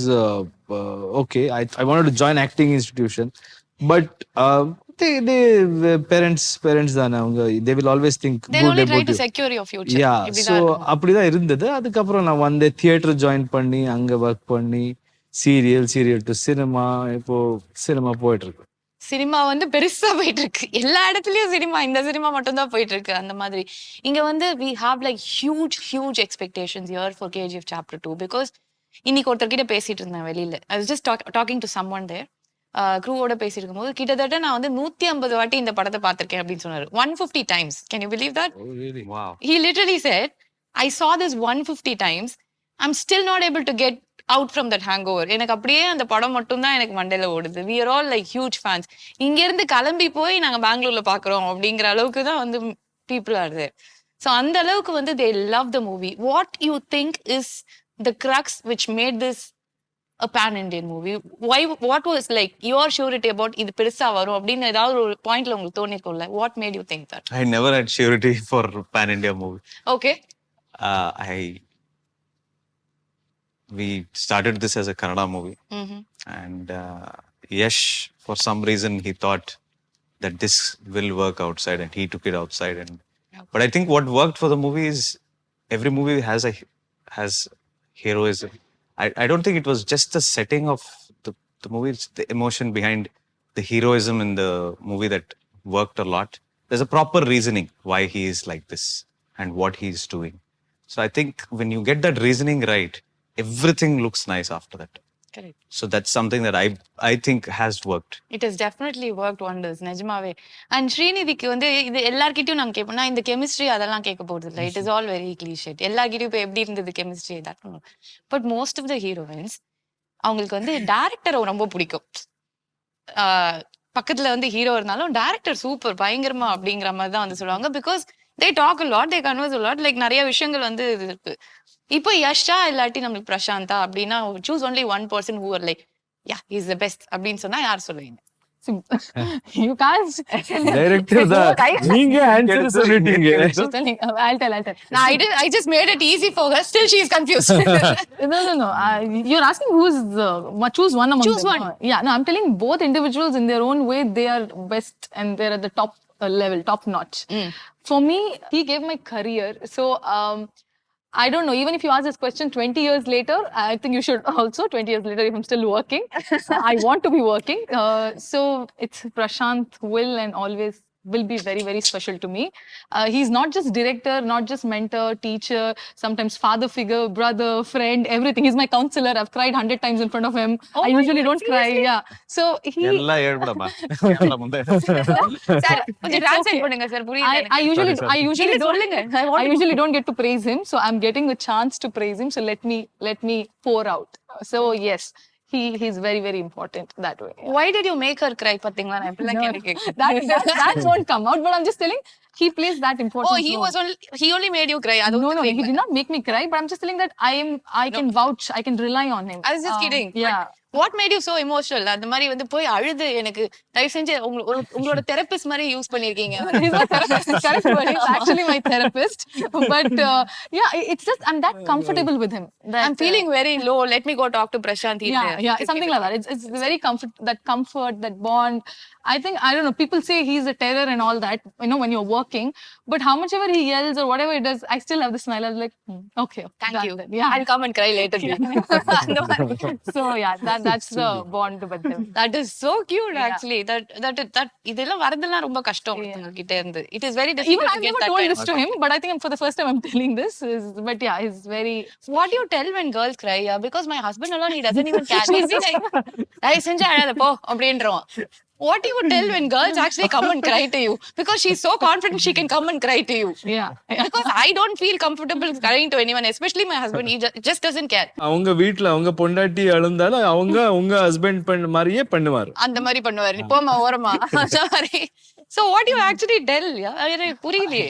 okay. I wanted to join acting institution, but they parents தான அவங்க, they will always think they only try to secure your future. Yeah, so அப்படிதான் இருந்தது. அதுக்கப்புறம் நான் வந்து தியேட்டர் ஜாயின் பண்ணி அங்க ஒர்க் பண்ணி சீரியல் டு சினிமா, இப்போ சினிமா போயிட்டு இருக்கு. சினிமா வந்து பெருசா போயிட்டு இருக்கு. எல்லா இடத்துலயும் சினிமா, இந்த சினிமா மட்டும் தான் போயிட்டு இருக்கு. அந்த மாதிரி இங்க வந்து we have like huge expectations here for KGF chapter 2 because இன்னைக்கு ஒருத்தர் கிட்ட பேசிட்டு இருந்தேன் வெளியில. I was just talking to someone there. க்ரூவோட பேசிட்டு இருக்கும்போது கிட்டத்தட்ட நான் வந்து 150 வாட்டி இந்த படத்தை பார்த்திருக்கேன் அப்படின்னு சொன்னாரு. 150 times. Can you believe that? Oh really? Wow. He literally said, I saw this 150 times. I'm still not able to get out from that hangover. எனக்கு அப்படியே அந்த படம் மட்டும் தான் எனக்கு மண்டையில ஓடுது. We are all like huge fans. இங்க இருந்து கிளம்பி போய் நாங்க பெங்களூர்ல பாக்குறோம் அப்படிங்கிற அளவுக்கு தான் வந்து people are there. So அந்த அளவுக்கு வந்து they love the movie. What you think is the crux which made this a pan-Indian movie? What was like your surety about இது பெருசா வரும் அப்படின்னு ஏதாவது ஒரு பாயிண்ட்ல உங்களுக்கு தோணிருக்கும்ல? What made you think that? I never had surety for pan-India movie. Okay. We started this as a Kannada movie. And Yash, for some reason, he thought that this will work outside and he took it outside. But I think what worked for the movie is every movie has heroism. I don't think it was just the setting of the movie, it's the emotion behind the heroism in the movie that worked a lot. There's a proper reasoning why he is like this and what he's doing. So I think when you get that reasoning right, everything looks nice after that. Correct. So that's something that I think has worked. It has definitely worked wonders, நிஜமாவே. And ஸ்ரீநிதிக்கு வந்து இது எல்லார்கிட்டயும் நாங்க கேட்போம்னா இந்த கெமிஸ்ட்ரி அதெல்லாம் கேட்க போறது இல்லை. It is all very cliche. எல்லார்கிட்டயும் இப்போ எப்படி இருந்தது chemistry that. But most of the heroines அவங்களுக்கு வந்து டைரக்டரை ரொம்ப பிடிக்கும். பக்கத்துல வந்து ஹீரோ இருந்தாலும் டைரக்டர் சூப்பர் பயங்கரமா அப்படிங்கிற மாதிரி தான் வந்து சொல்லுவாங்க. Because they talk a lot, they converse a lot, like நிறைய விஷயங்கள் வந்து இருக்கு. இப்போ யஷா இல்லாட்டி நம்மளுக்கு பிரசாந்தா அப்படின்னா choose only one person who are like yeah he is the best அப்படின்னு சொன்னா யார் சொல்லுவீங்க? You can't. Director தான் நீங்க ஆன்சர் சொல்லிட்டீங்க. I'll tell. No, I just made it easy for her. Still she is confused. No. You're asking who's choose one among Choose them. one. Yeah, no, I'm telling both individuals in their own way they are best and they're at the top level, top notch. For me, he gave my career. So I don't know, even if you ask this question 20 years later, I think you should also, 20 years later, if I'm still working, I want to be working. So it's Prashant will and always will be very, very special to me. He's not just director, not just mentor, teacher, sometimes father figure, brother, friend, everything. He's my counselor. I've cried 100 times in front of him. Oh I usually don't cry. Yeah. So he... எல்லாம் ஏற்படமா சார் கொஞ்சம் டிரான்ஸ்லேட் பண்ணுங்க சார் புரியல. I usually don't get to praise him, so I'm getting the chance to praise him, so let me pour out. So yes, he's very, very important that way. Why did you make her cry? பாத்தீங்களா நான் இப்படி எல்லாம் கேள்வி கேட்கிறேன். That won't come out, but I'm just telling he plays that important role. He only made you cry. No, he did not make me cry, but I'm just telling that I can vouch, I can rely on him. I was just kidding. Yeah. What made you so emotional? அந்த மாதிரி வந்து போய் அழுது எனக்கு தயவு செஞ்சு உங்களோட தெரபிஸ்ட் மாதிரி யூஸ் பண்ணிருக்கீங்க. He's my therapist. Correct word. He's actually my therapist. But yeah, it's just I'm that comfortable with him. I'm feeling very low. Let me go talk to Prashant. Yeah, something like that. It's very comfort, that bond. I think, I don't know, people say he's a terror and all that, you know, when you're working, but how much ever he yells or whatever he does, I still have the smile. I was like, okay. Thank you. Yeah. I'll come and cry later. So yeah, that's the bond with him. That is so cute actually. That இதெல்லாம் வரதெல்லாம் ரொம்ப கஷ்டம் கிட்ட இருந்து. It is very difficult. Even I've never told this to him, but I think for the first time I'm telling this. But yeah, he's very... What do you tell when girls cry? Yeah, because my husband alone, he doesn't even care. He'll be like, I செஞ்சு அழாத போ அப்படின்றோம். What do you tell when girls actually come and cry to you? Because she's so confident she can come and cry to you. Yeah. Because I don't feel comfortable crying to anyone, especially my husband. He just doesn't care. அவங்க வீட்ல அவங்க பொண்டாட்டி அழுந்தாலும் அவங்க உங்க ஹஸ்பண்ட் பண்ண மாதிரியே பண்ணுவாரு. அந்த மாதிரி பண்ணுவாரு. போமா ஓரமா. Sorry. So what do you actually tell? Yeah, புரியலையே.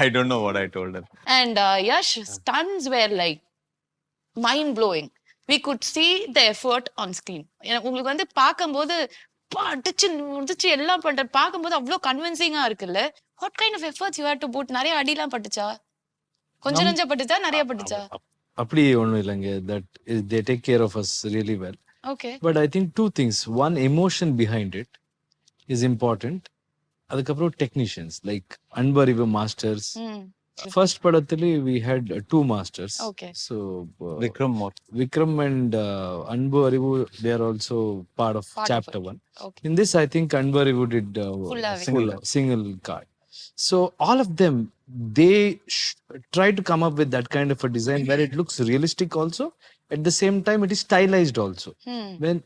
I don't know what I told her. And Yash, stunts were like mind blowing. We could see the effort on screen. உங்களுக்கு வந்து பாக்கும்போது அடிச்சு எல்லாம் பண்ற பாக்கும்போது அவ்வளவு கன்வின்சிங்கா இருக்குல்ல. What kind of efforts you had to put? நிறைய அடிலாம் பட்டுச்சா? கொஞ்சம் கொஞ்சம் பட்டுச்சா நிறைய பட்டுச்சா? அப்படி ஒண்ணும் இல்லைங்க. That they take care of us really well. Okay. But I think two things. One, emotion behind it is important. அதுக்கப்புறம் technicians like Anbarivu masters. First படத்துல we had two masters. Okay. So Vikram and Anbu Arivu, they are also part of chapter 1. Okay. In this I think Anbu Arivu did single card. So all of them, they try to come up with that kind of a design where it looks realistic also. At the same time it is stylized also. When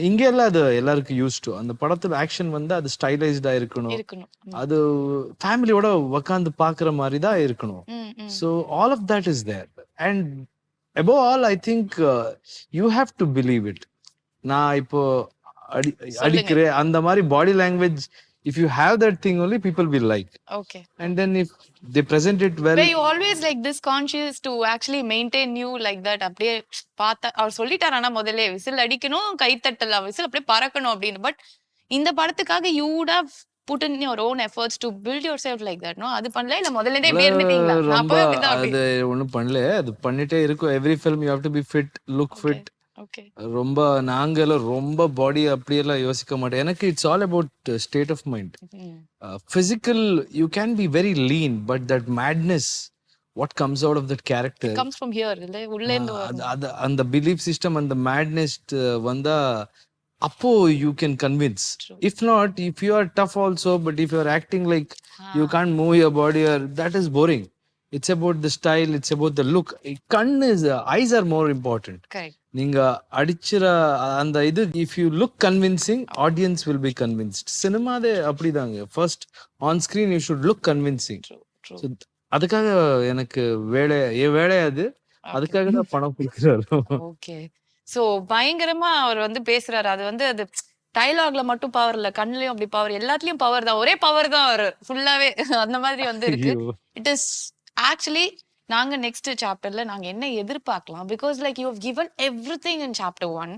இங்க எல்லாம் அது எல்லாருக்கும் யூஸ் டு அந்த படத்துல ஆக்ஷன் வந்து அது ஸ்டைலைஸ்டா இருக்கணும். அது ஃபேமிலியோட உட்கார்ந்து பாக்குற மாதிரி தான் இருக்கணும். So all of that is there. And above all I think you have to believe it. நான் இப்போ அடிக்கிற அந்த மாதிரி body language, if you have that thing only people will like. Okay. And then if they present it well. Were you always like this conscious to actually maintain you like that? அப்படியே பார்த்தா அவர் சொல்லிட்டாரானா முதல்ல விசில் அடிக்கணும், கை தட்டலாம், விசில் அப்படியே பறக்கணும் அப்படின்னு. பட் இந்த படத்துக்காக you would have put in your own efforts to build yourself like that, no? அது பண்ணல இல்ல முதல்ல இருந்தே இப்படி இருந்துட்டீங்களா? அது ஒண்ணும் பண்ணல. அது பண்ணிட்டே இருக்கும். Every film you have to be fit, look fit. ரொம்ப நாங்களும் ரொம்ப பாடி அப்படியெல்லாம் யோசிக்க மாட்டோம். எனக்கு it's all about state of mind. Physical, you can be very lean, but that madness, what comes out of that character comes from here, இல்ல உள்ள இருந்து அந்த belief system and the madness வந்தா அப்போ you can convince. If not, if you are tough also, but if you are acting like you can't move your body, or that is boring. It's about the style, it's about the look. Eyes are more important. Correct. நீங்க அடிச்சுற அந்த இது, if you look convincing, audience will be convinced. சினிமாதே அப்படிதாங்க. First on screen you should look convincing. So அதுக்காக எனக்கு வேலை அது, அதுக்காக தான் பணம் கொடுக்குறாரு. ஓகே. சோ பயங்கரமா அவர் வந்து பேசுறாரு. அது வந்து அது டயலாக்ல மட்டும் பவர் இல்ல, கண்ணுலயும் அப்படி பவர், எல்லாத்துலயும் பவர் தான். ஒரே பவர் தான் அவர் ஃபுல்லாவே அந்த மாதிரி வந்து இருக்கு. இட் இஸ் ஆக்சுவலி நாங்க நெக்ஸ்ட் சாப்டர்ல நாங்க என்ன எதிர்பார்க்கலாம், because like you have given everything in chapter 1.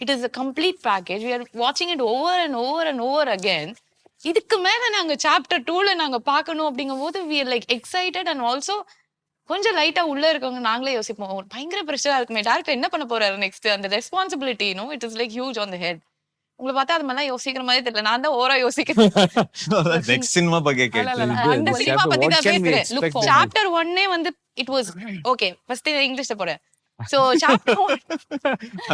It is a complete package. We are watching it over and over and over again. இதுக்கு மேல நாங்க சாப்டர் 2ல நாங்க பார்க்கணும் அப்படிங்கும்போது we are like excited, and also கொஞ்சம் லைட்டா உள்ள இருக்கவங்க நாங்களே யோசிப்போம், பயங்கர பிரஷரா இருக்குமே, டைரக்டர் என்ன பண்ண போறாரு நெக்ஸ்ட், அந்த responsibility it is like huge on the head. உங்களை பார்த்தா அது மாதிரிலாம் யோசிக்கிற மாதிரி தெரியல, நான் தான் ஓரா யோசிக்கிறேன். நெக்ஸ்ட் சினிமா பத்தி கேக்குறேன், அந்த சினிமா பத்தி தான் பேசுறேன். லுக், சாப்டர் 1 வந்து it was okay. First English போறேன். So chapter 1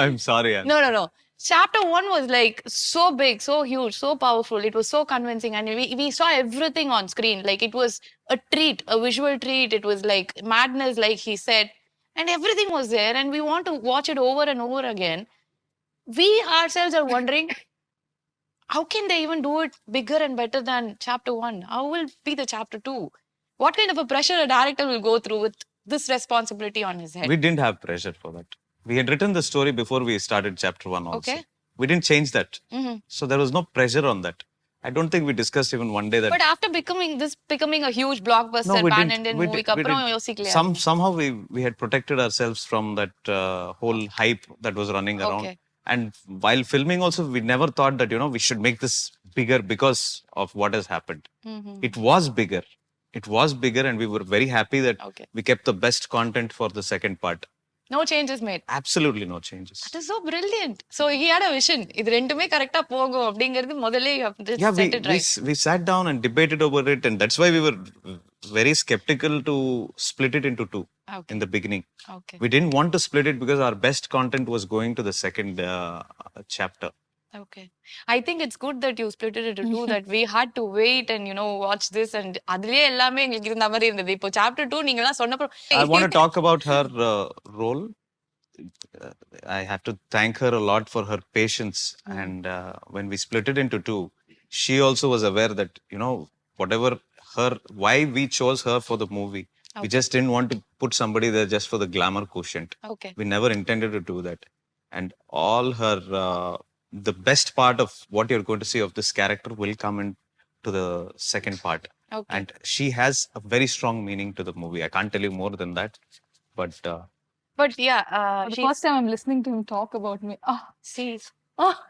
I'm sorry. No. Chapter 1 was like so big, so huge, so powerful. It was so convincing, and we saw everything on screen. Like it was a treat, a visual treat. It was like madness, like he said, and everything was there, and we want to watch it over and over again. We ourselves are wondering, how can they even do it bigger and better than chapter 1? How will be the chapter 2? What kind of a pressure a director will go through with this responsibility on his head? We didn't have pressure for that. We had written the story before we started chapter 1 also. Okay. We didn't change that. So there was no pressure on that. I don't think we discussed even one day that. But after becoming a huge blockbuster pan-Indian movie, somehow we had protected ourselves from that whole hype that was running around. Okay. And while filming also, we never thought that, we should make this bigger because of what has happened. It was bigger. It was bigger, and we were very happy that we kept the best content for the second part. No changes made. Absolutely no changes. That is so brilliant. So he had a vision. இது ரெண்டுமே கரெக்ட்டா போகும் அப்படிங்கிறது முதல்ல set it right. We sat down and debated over it, and that's why we were very skeptical to split it into two in the beginning. Okay. We didn't want to split it because our best content was going to the second chapter. Okay. I think it's good that you split it into two, that we had to wait and watch this, and அதுலயே எல்லாமே எங்களுக்கு இருந்த மாதிரி இருந்தது. இப்போ chapter 2 நீங்கலாம் சொன்னப்போ I want to talk about her role. I have to thank her a lot for her patience, and when we split it into two, she also was aware that whatever why we chose her for the movie. We just didn't want to put somebody there just for the glamour quotient. Okay. We never intended to do that. And all her the best part of what you're going to see of this character will come into the second part. Okay. And she has a very strong meaning to the movie. I can't tell you more than that. But yeah, the first time I'm listening to him talk about me,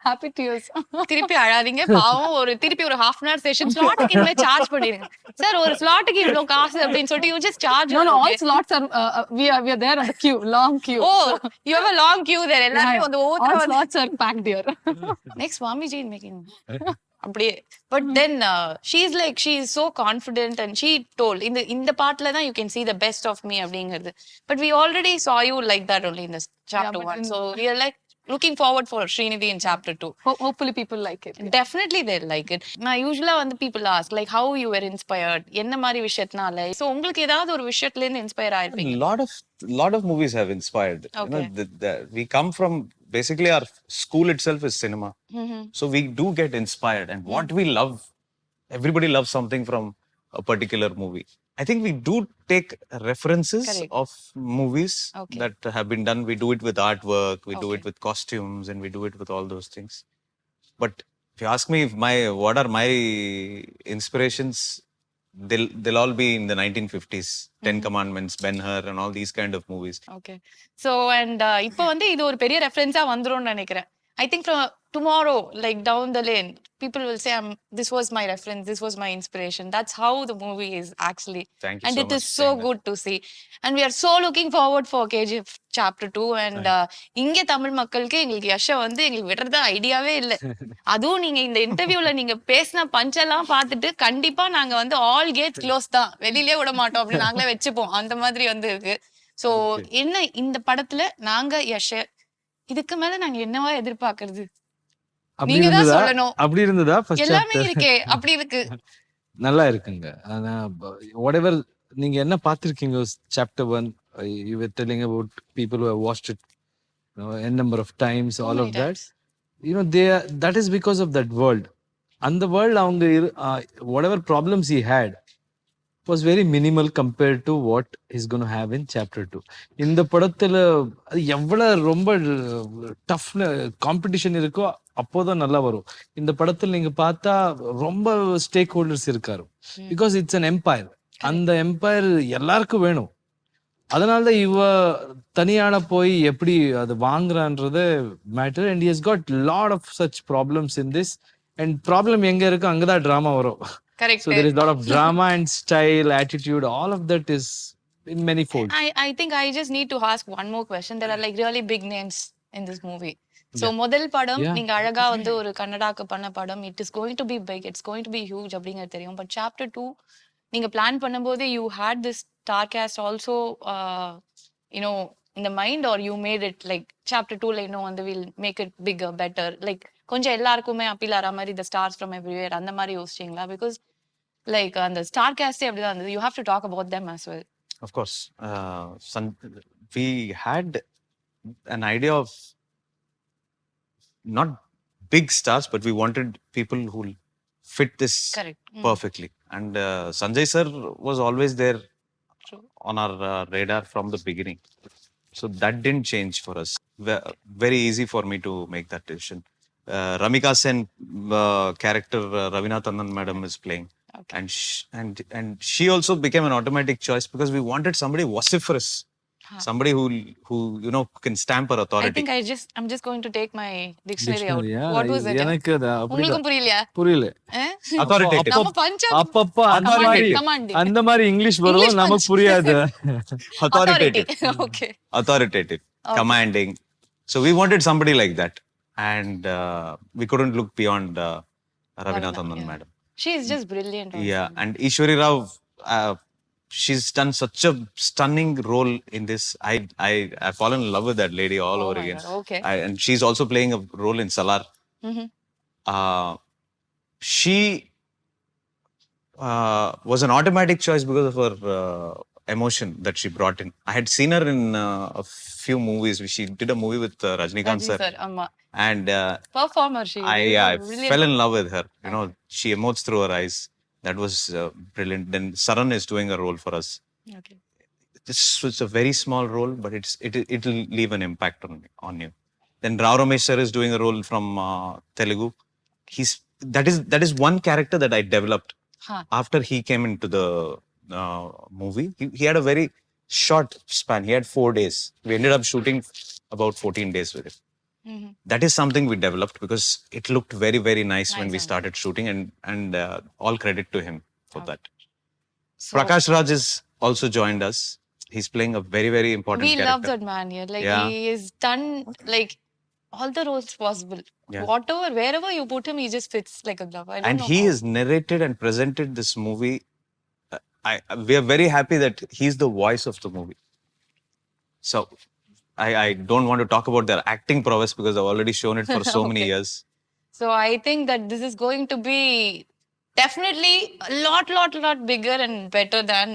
happy tears. திருப்பி அழாதீங்க பாவம். திருப்பி ஒரு half an hour session ஸ்லாட்டுக்கு இனிமே சார்ஜ் பண்ணிடுங்க சார். ஒரு ஸ்லாட்டுக்கு இவ்வளவு காசு அப்படின்னு சொல்லிட்டு you just charge. No, all slots are we are there on the queue, long queue. Oh, you have a long queue there. எல்லாரும் வந்து all slots are packed here. Next Swamiji in making அப்படியே. But then she's so confident, and she told in the partல தான் you can see the best of me அப்படிங்கிறது. But we already saw you like that only in this chapter 1. So we are like looking forward for Srinidhi in chapter 2. Hopefully people like it. Definitely they'll like it. Now usually when the people ask like how you were inspired, என்ன மாதிரி விஷயத்தினால, so உங்களுக்கு ஏதாவது ஒரு விஷயத்துல இருந்து inspire ஆயிருப்பீங்க? lot of movies have inspired. Okay. We come from basically our school itself is cinema. So we do get inspired, and what we love, everybody loves something from a particular movie. I think we do take references of movies that have been done. We do it with artwork, we do it with costumes, and we do it with all those things. But if you ask me what are my inspirations, they'll all be in the 1950s. 10 Commandments, Ben-Hur, and all these kind of movies. Okay. So and இப்போ வந்து இது ஒரு பெரிய ரெஃபரன்ஸா வந்துரும்னு நினைக்கிறேன். I think from tomorrow, like down the lane, people will say, this was my reference, this was my inspiration. That's how the movie is actually. Thank you And so it much is for so saying that. good to see. And we are so looking forward for KGF chapter 2. And இங்கே தமிழ் மக்களுக்கு எங்களுக்கு யஷை வந்து எங்களுக்கு விடுறது ஐடியாவே இல்லை. அதுவும் நீங்க இந்த இன்டர்வியூல நீங்க பேசின பஞ்செல்லாம் பார்த்துட்டு கண்டிப்பா நாங்க வந்து ஆல் கேட்ஸ் க்ளோஸ் தான், வெளியிலே விட மாட்டோம் அப்படின்னு நாங்களே வச்சுப்போம். அந்த மாதிரி வந்து இருக்கு. ஸோ என்ன இந்த படத்துல நாங்க யஷை இதுக்கு மேல நாங்க என்னவா எதிர்பார்க்கறது? நீங்க தான் சொல்லணும். அப்படி இருந்ததா ஃபர்ஸ்ட் எல்லாமே இருக்கே, அப்படி இருக்கு. நல்லா இருக்குங்க. ஆனா whatever நீங்க என்ன பார்த்திருக்கீங்க chapter 1, you were telling about people who have watched it, you know, n number of times, all of that. You know, that is because of that world. And the world அவங்க whatever problems he had was very minimal compared to what he's going to have in chapter 2. இந்த படத்துல அது எவ்வளவு ரொம்ப டஃப் காம்படிஷன் இருக்கோ அப்போதான் நல்லா வரும். இந்த படத்துல நீங்க பார்த்தா ரொம்ப ஸ்டேக் ஹோல்டர்ஸ் இருக்காரு. Because it's an empire. அந்த எம்பையர் எல்லாருக்கும் வேணும். அதனால இவ தனியான போய் எப்படி அது வாங்குறான்றது matter. And he has got lot of such problems in this. And problem எங்க இருக்கு அங்கதான் டிராமா வரும். Correct. So there is a lot of drama and style, attitude, all of that is in many folds. I think I just need to ask one more question. There are like really big names in this movie. So முதல் படம் நீங்க அழகா வந்து ஒரு கன்னடாக்கு பண்ண படம், it is going to be big, it's going to be huge அப்படிங்கிறது தெரியும். But chapter 2 நீங்க பிளான் பண்ணும்போது you had this star cast also you know in the mind, or you made it like chapter 2 like no வந்து will make it bigger, better, like கொஞ்சம் எல்லாருக்குமே அப்பீல் ஆற மாதிரி the stars from everywhere அந்த மாதிரி யோசிச்சீங்களா? Because like அந்த ஸ்டார் காஸ்டே அப்படிதான் இருந்தது. You have to talk about them as well. Of course. We had an idea of not big stars, but we wanted people who fit this perfectly. And Sanjay sir was always there on our radar from the beginning. So that didn't change for us. Very easy for me to make that decision. Ramika Sen character Ravina Tandon madam is playing. Okay. And she also became an automatic choice because we wanted somebody vociferous. Somebody who you know can stamp her authority. I think I'm just going to take my dictionary out. Yeah, what was it? எனக்கு உங்களுக்கு புரியலையா? புரியல. Authoritative. நம்ம பஞ்சம் அப்பப்ப அந்த மாதிரி இங்கிலீஷ் வரும், நமக்கு புரியாது. Authoritative. Okay. Authoritative. Okay. Commanding. So we wanted somebody like that. And we couldn't look beyond Ravina Tandon madam. She is just brilliant. Also. Yeah, and Ishwari Rao, she's done such a stunning role in this. I fallen in love with that lady all over again. God. Okay. And she's also playing a role in Salar. Mm-hmm. She was an automatic choice because of her emotion that she brought in. I had seen her in a few movies. She did a movie with Rajnikant sir. And performer she. I fell in love with her. You know, she emotes through her eyes. That was brilliant. Then Saran is doing a role for us. Okay. This was a very small role, but it'll leave an impact on you. Then Rao Ramesh sir is doing a role from Telugu. That is one character that I developed after he came into the movie. He had a very short span. He had 4 days. We ended up shooting about 14 days with him. Mm-hmm. That is something we developed because it looked very, very nice when we started shooting, and all credit to him for that. So, Prakash Raj has also joined us. He's playing a very, very important character. We love that man here. Like he has done like all the roles possible. Yeah. Whatever, wherever you put him, he just fits like a glove. I don't know he has narrated and presented this movie. We are very happy that he's the voice of the movie. So I don't want to talk about their acting prowess because I've already shown it for so many years. So I think that this is going to be definitely a lot bigger and better than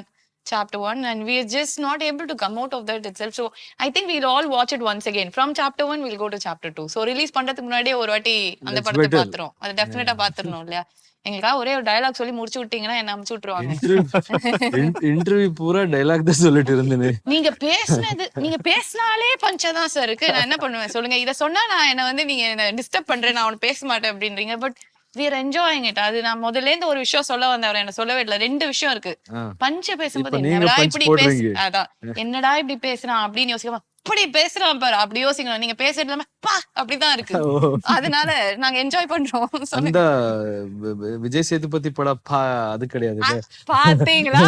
chapter 1, and we are just not able to come out of that itself. So I think we'll all watch it once again. From chapter 1 we'll go to chapter 2. So release பண்றதுக்கு முன்னாடியே ஒரு வாட்டி அந்த படத்தை பாத்துறோம். அது டெஃபினட்டா பாத்துறணும் இல்லையா? எங்களுக்காக ஒரே ஒரு டயலாக் சொல்லி முடிச்சு விட்டீங்கன்னா என்ன அமுச்சு விட்டுருவாங்க. இன்டர்வியூ பூரா டயலாக் தான் சொல்லிட்டு இருந்தேன். நீங்க பேசினாலே பஞ்சதான் சார் இருக்கு. நான் என்ன பண்ணுவேன் சொல்லுங்க. இத சொன்னா நான் என்ன வந்து நீங்க என்ன டிஸ்டர்ப் பண்றேன், நான் அவனை பேச மாட்டேன் அப்படின்றீங்க. But we are enjoying it. அது நான் முதல்ல இருந்து ஒரு விஷயம் சொல்ல வந்தேன், அவர் என்ன சொல்லவே இல்லை. 2 விஷயம் இருக்கு. பஞ்ச பேசும்போது என்னடா இப்படி அதான் என்னடா இப்படி பேசுறான் அப்படின்னு யோசிக்காம அப்படி பேசுறான் பாரு அப்படி யோசிக்கணும். நீங்க பேசுறது இல்லாம பா அப்படிதான் இருக்கு. அதனால நாங்க என்ஜாய் பண்றோம். அந்த விஜய் சேதுபதி படம் அது கிடையாது. பாத்தீங்களா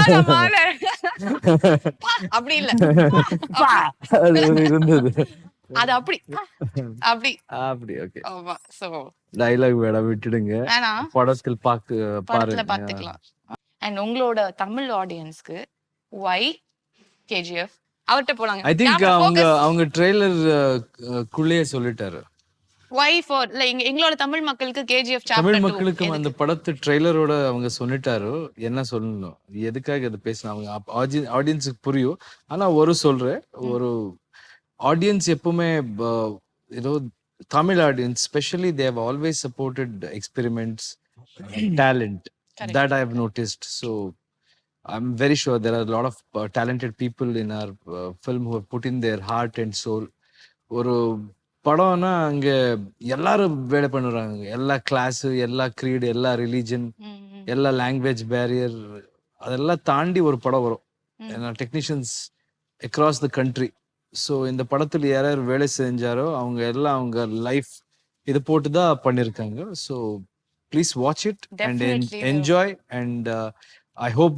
அப்படி இல்ல இருந்தது. அது அப்படி அப்படி அப்படி ஓகே. ஆமா. சோ டயலாக் வேட விட்டுடுங்க, படத்தில் படத்துல பாத்துக்கலாம். அண்ட் உங்களோட தமிழ் ஆடியன்ஸ்க்கு why KGF அவர்ட்ட போலாங்க. ஐ திங்க் அவங்க ட்ரெய்லர் குள்ளே சொல்லிட்டாரு. why for எங்களோட தமிழ் மக்களுக்கு KGF சாப்டர் 2 தமிழ் மக்களுக்கு அந்த படத்து ட்ரெய்லரோட அவங்க சொல்லிட்டாரு என்ன சொல்லணும், எதுக்காக அது பேசணும், அவங்க ஆடியன்ஸுக்கு புரியும். ஆனா சொல்றேன், ஒரு ஆடியன்ஸ் எப்பவுமே Tamil audience specially they have always supported experiments, talent. That I have noticed. So I'm very sure there are a lot of talented people in our film who have put in their heart and soul. ஒரு படம்னா அங்க எல்லாரும் வேலை பண்ணுறாங்க, எல்லா கிளாஸ், எல்லா creed, எல்லா ரிலீஜன், எல்லா லாங்குவேஜ் பேரியர் அதெல்லாம் தாண்டி ஒரு படம் வரும். ஏன்னா technicians across the country. So இந்த படத்தில் யாராவது வேலை செஞ்சாரோ அவங்க எல்லாம் அவங்க லைஃப் இது போட்டு தான் பண்ணியிருக்காங்க. So please watch it and enjoy. And I hope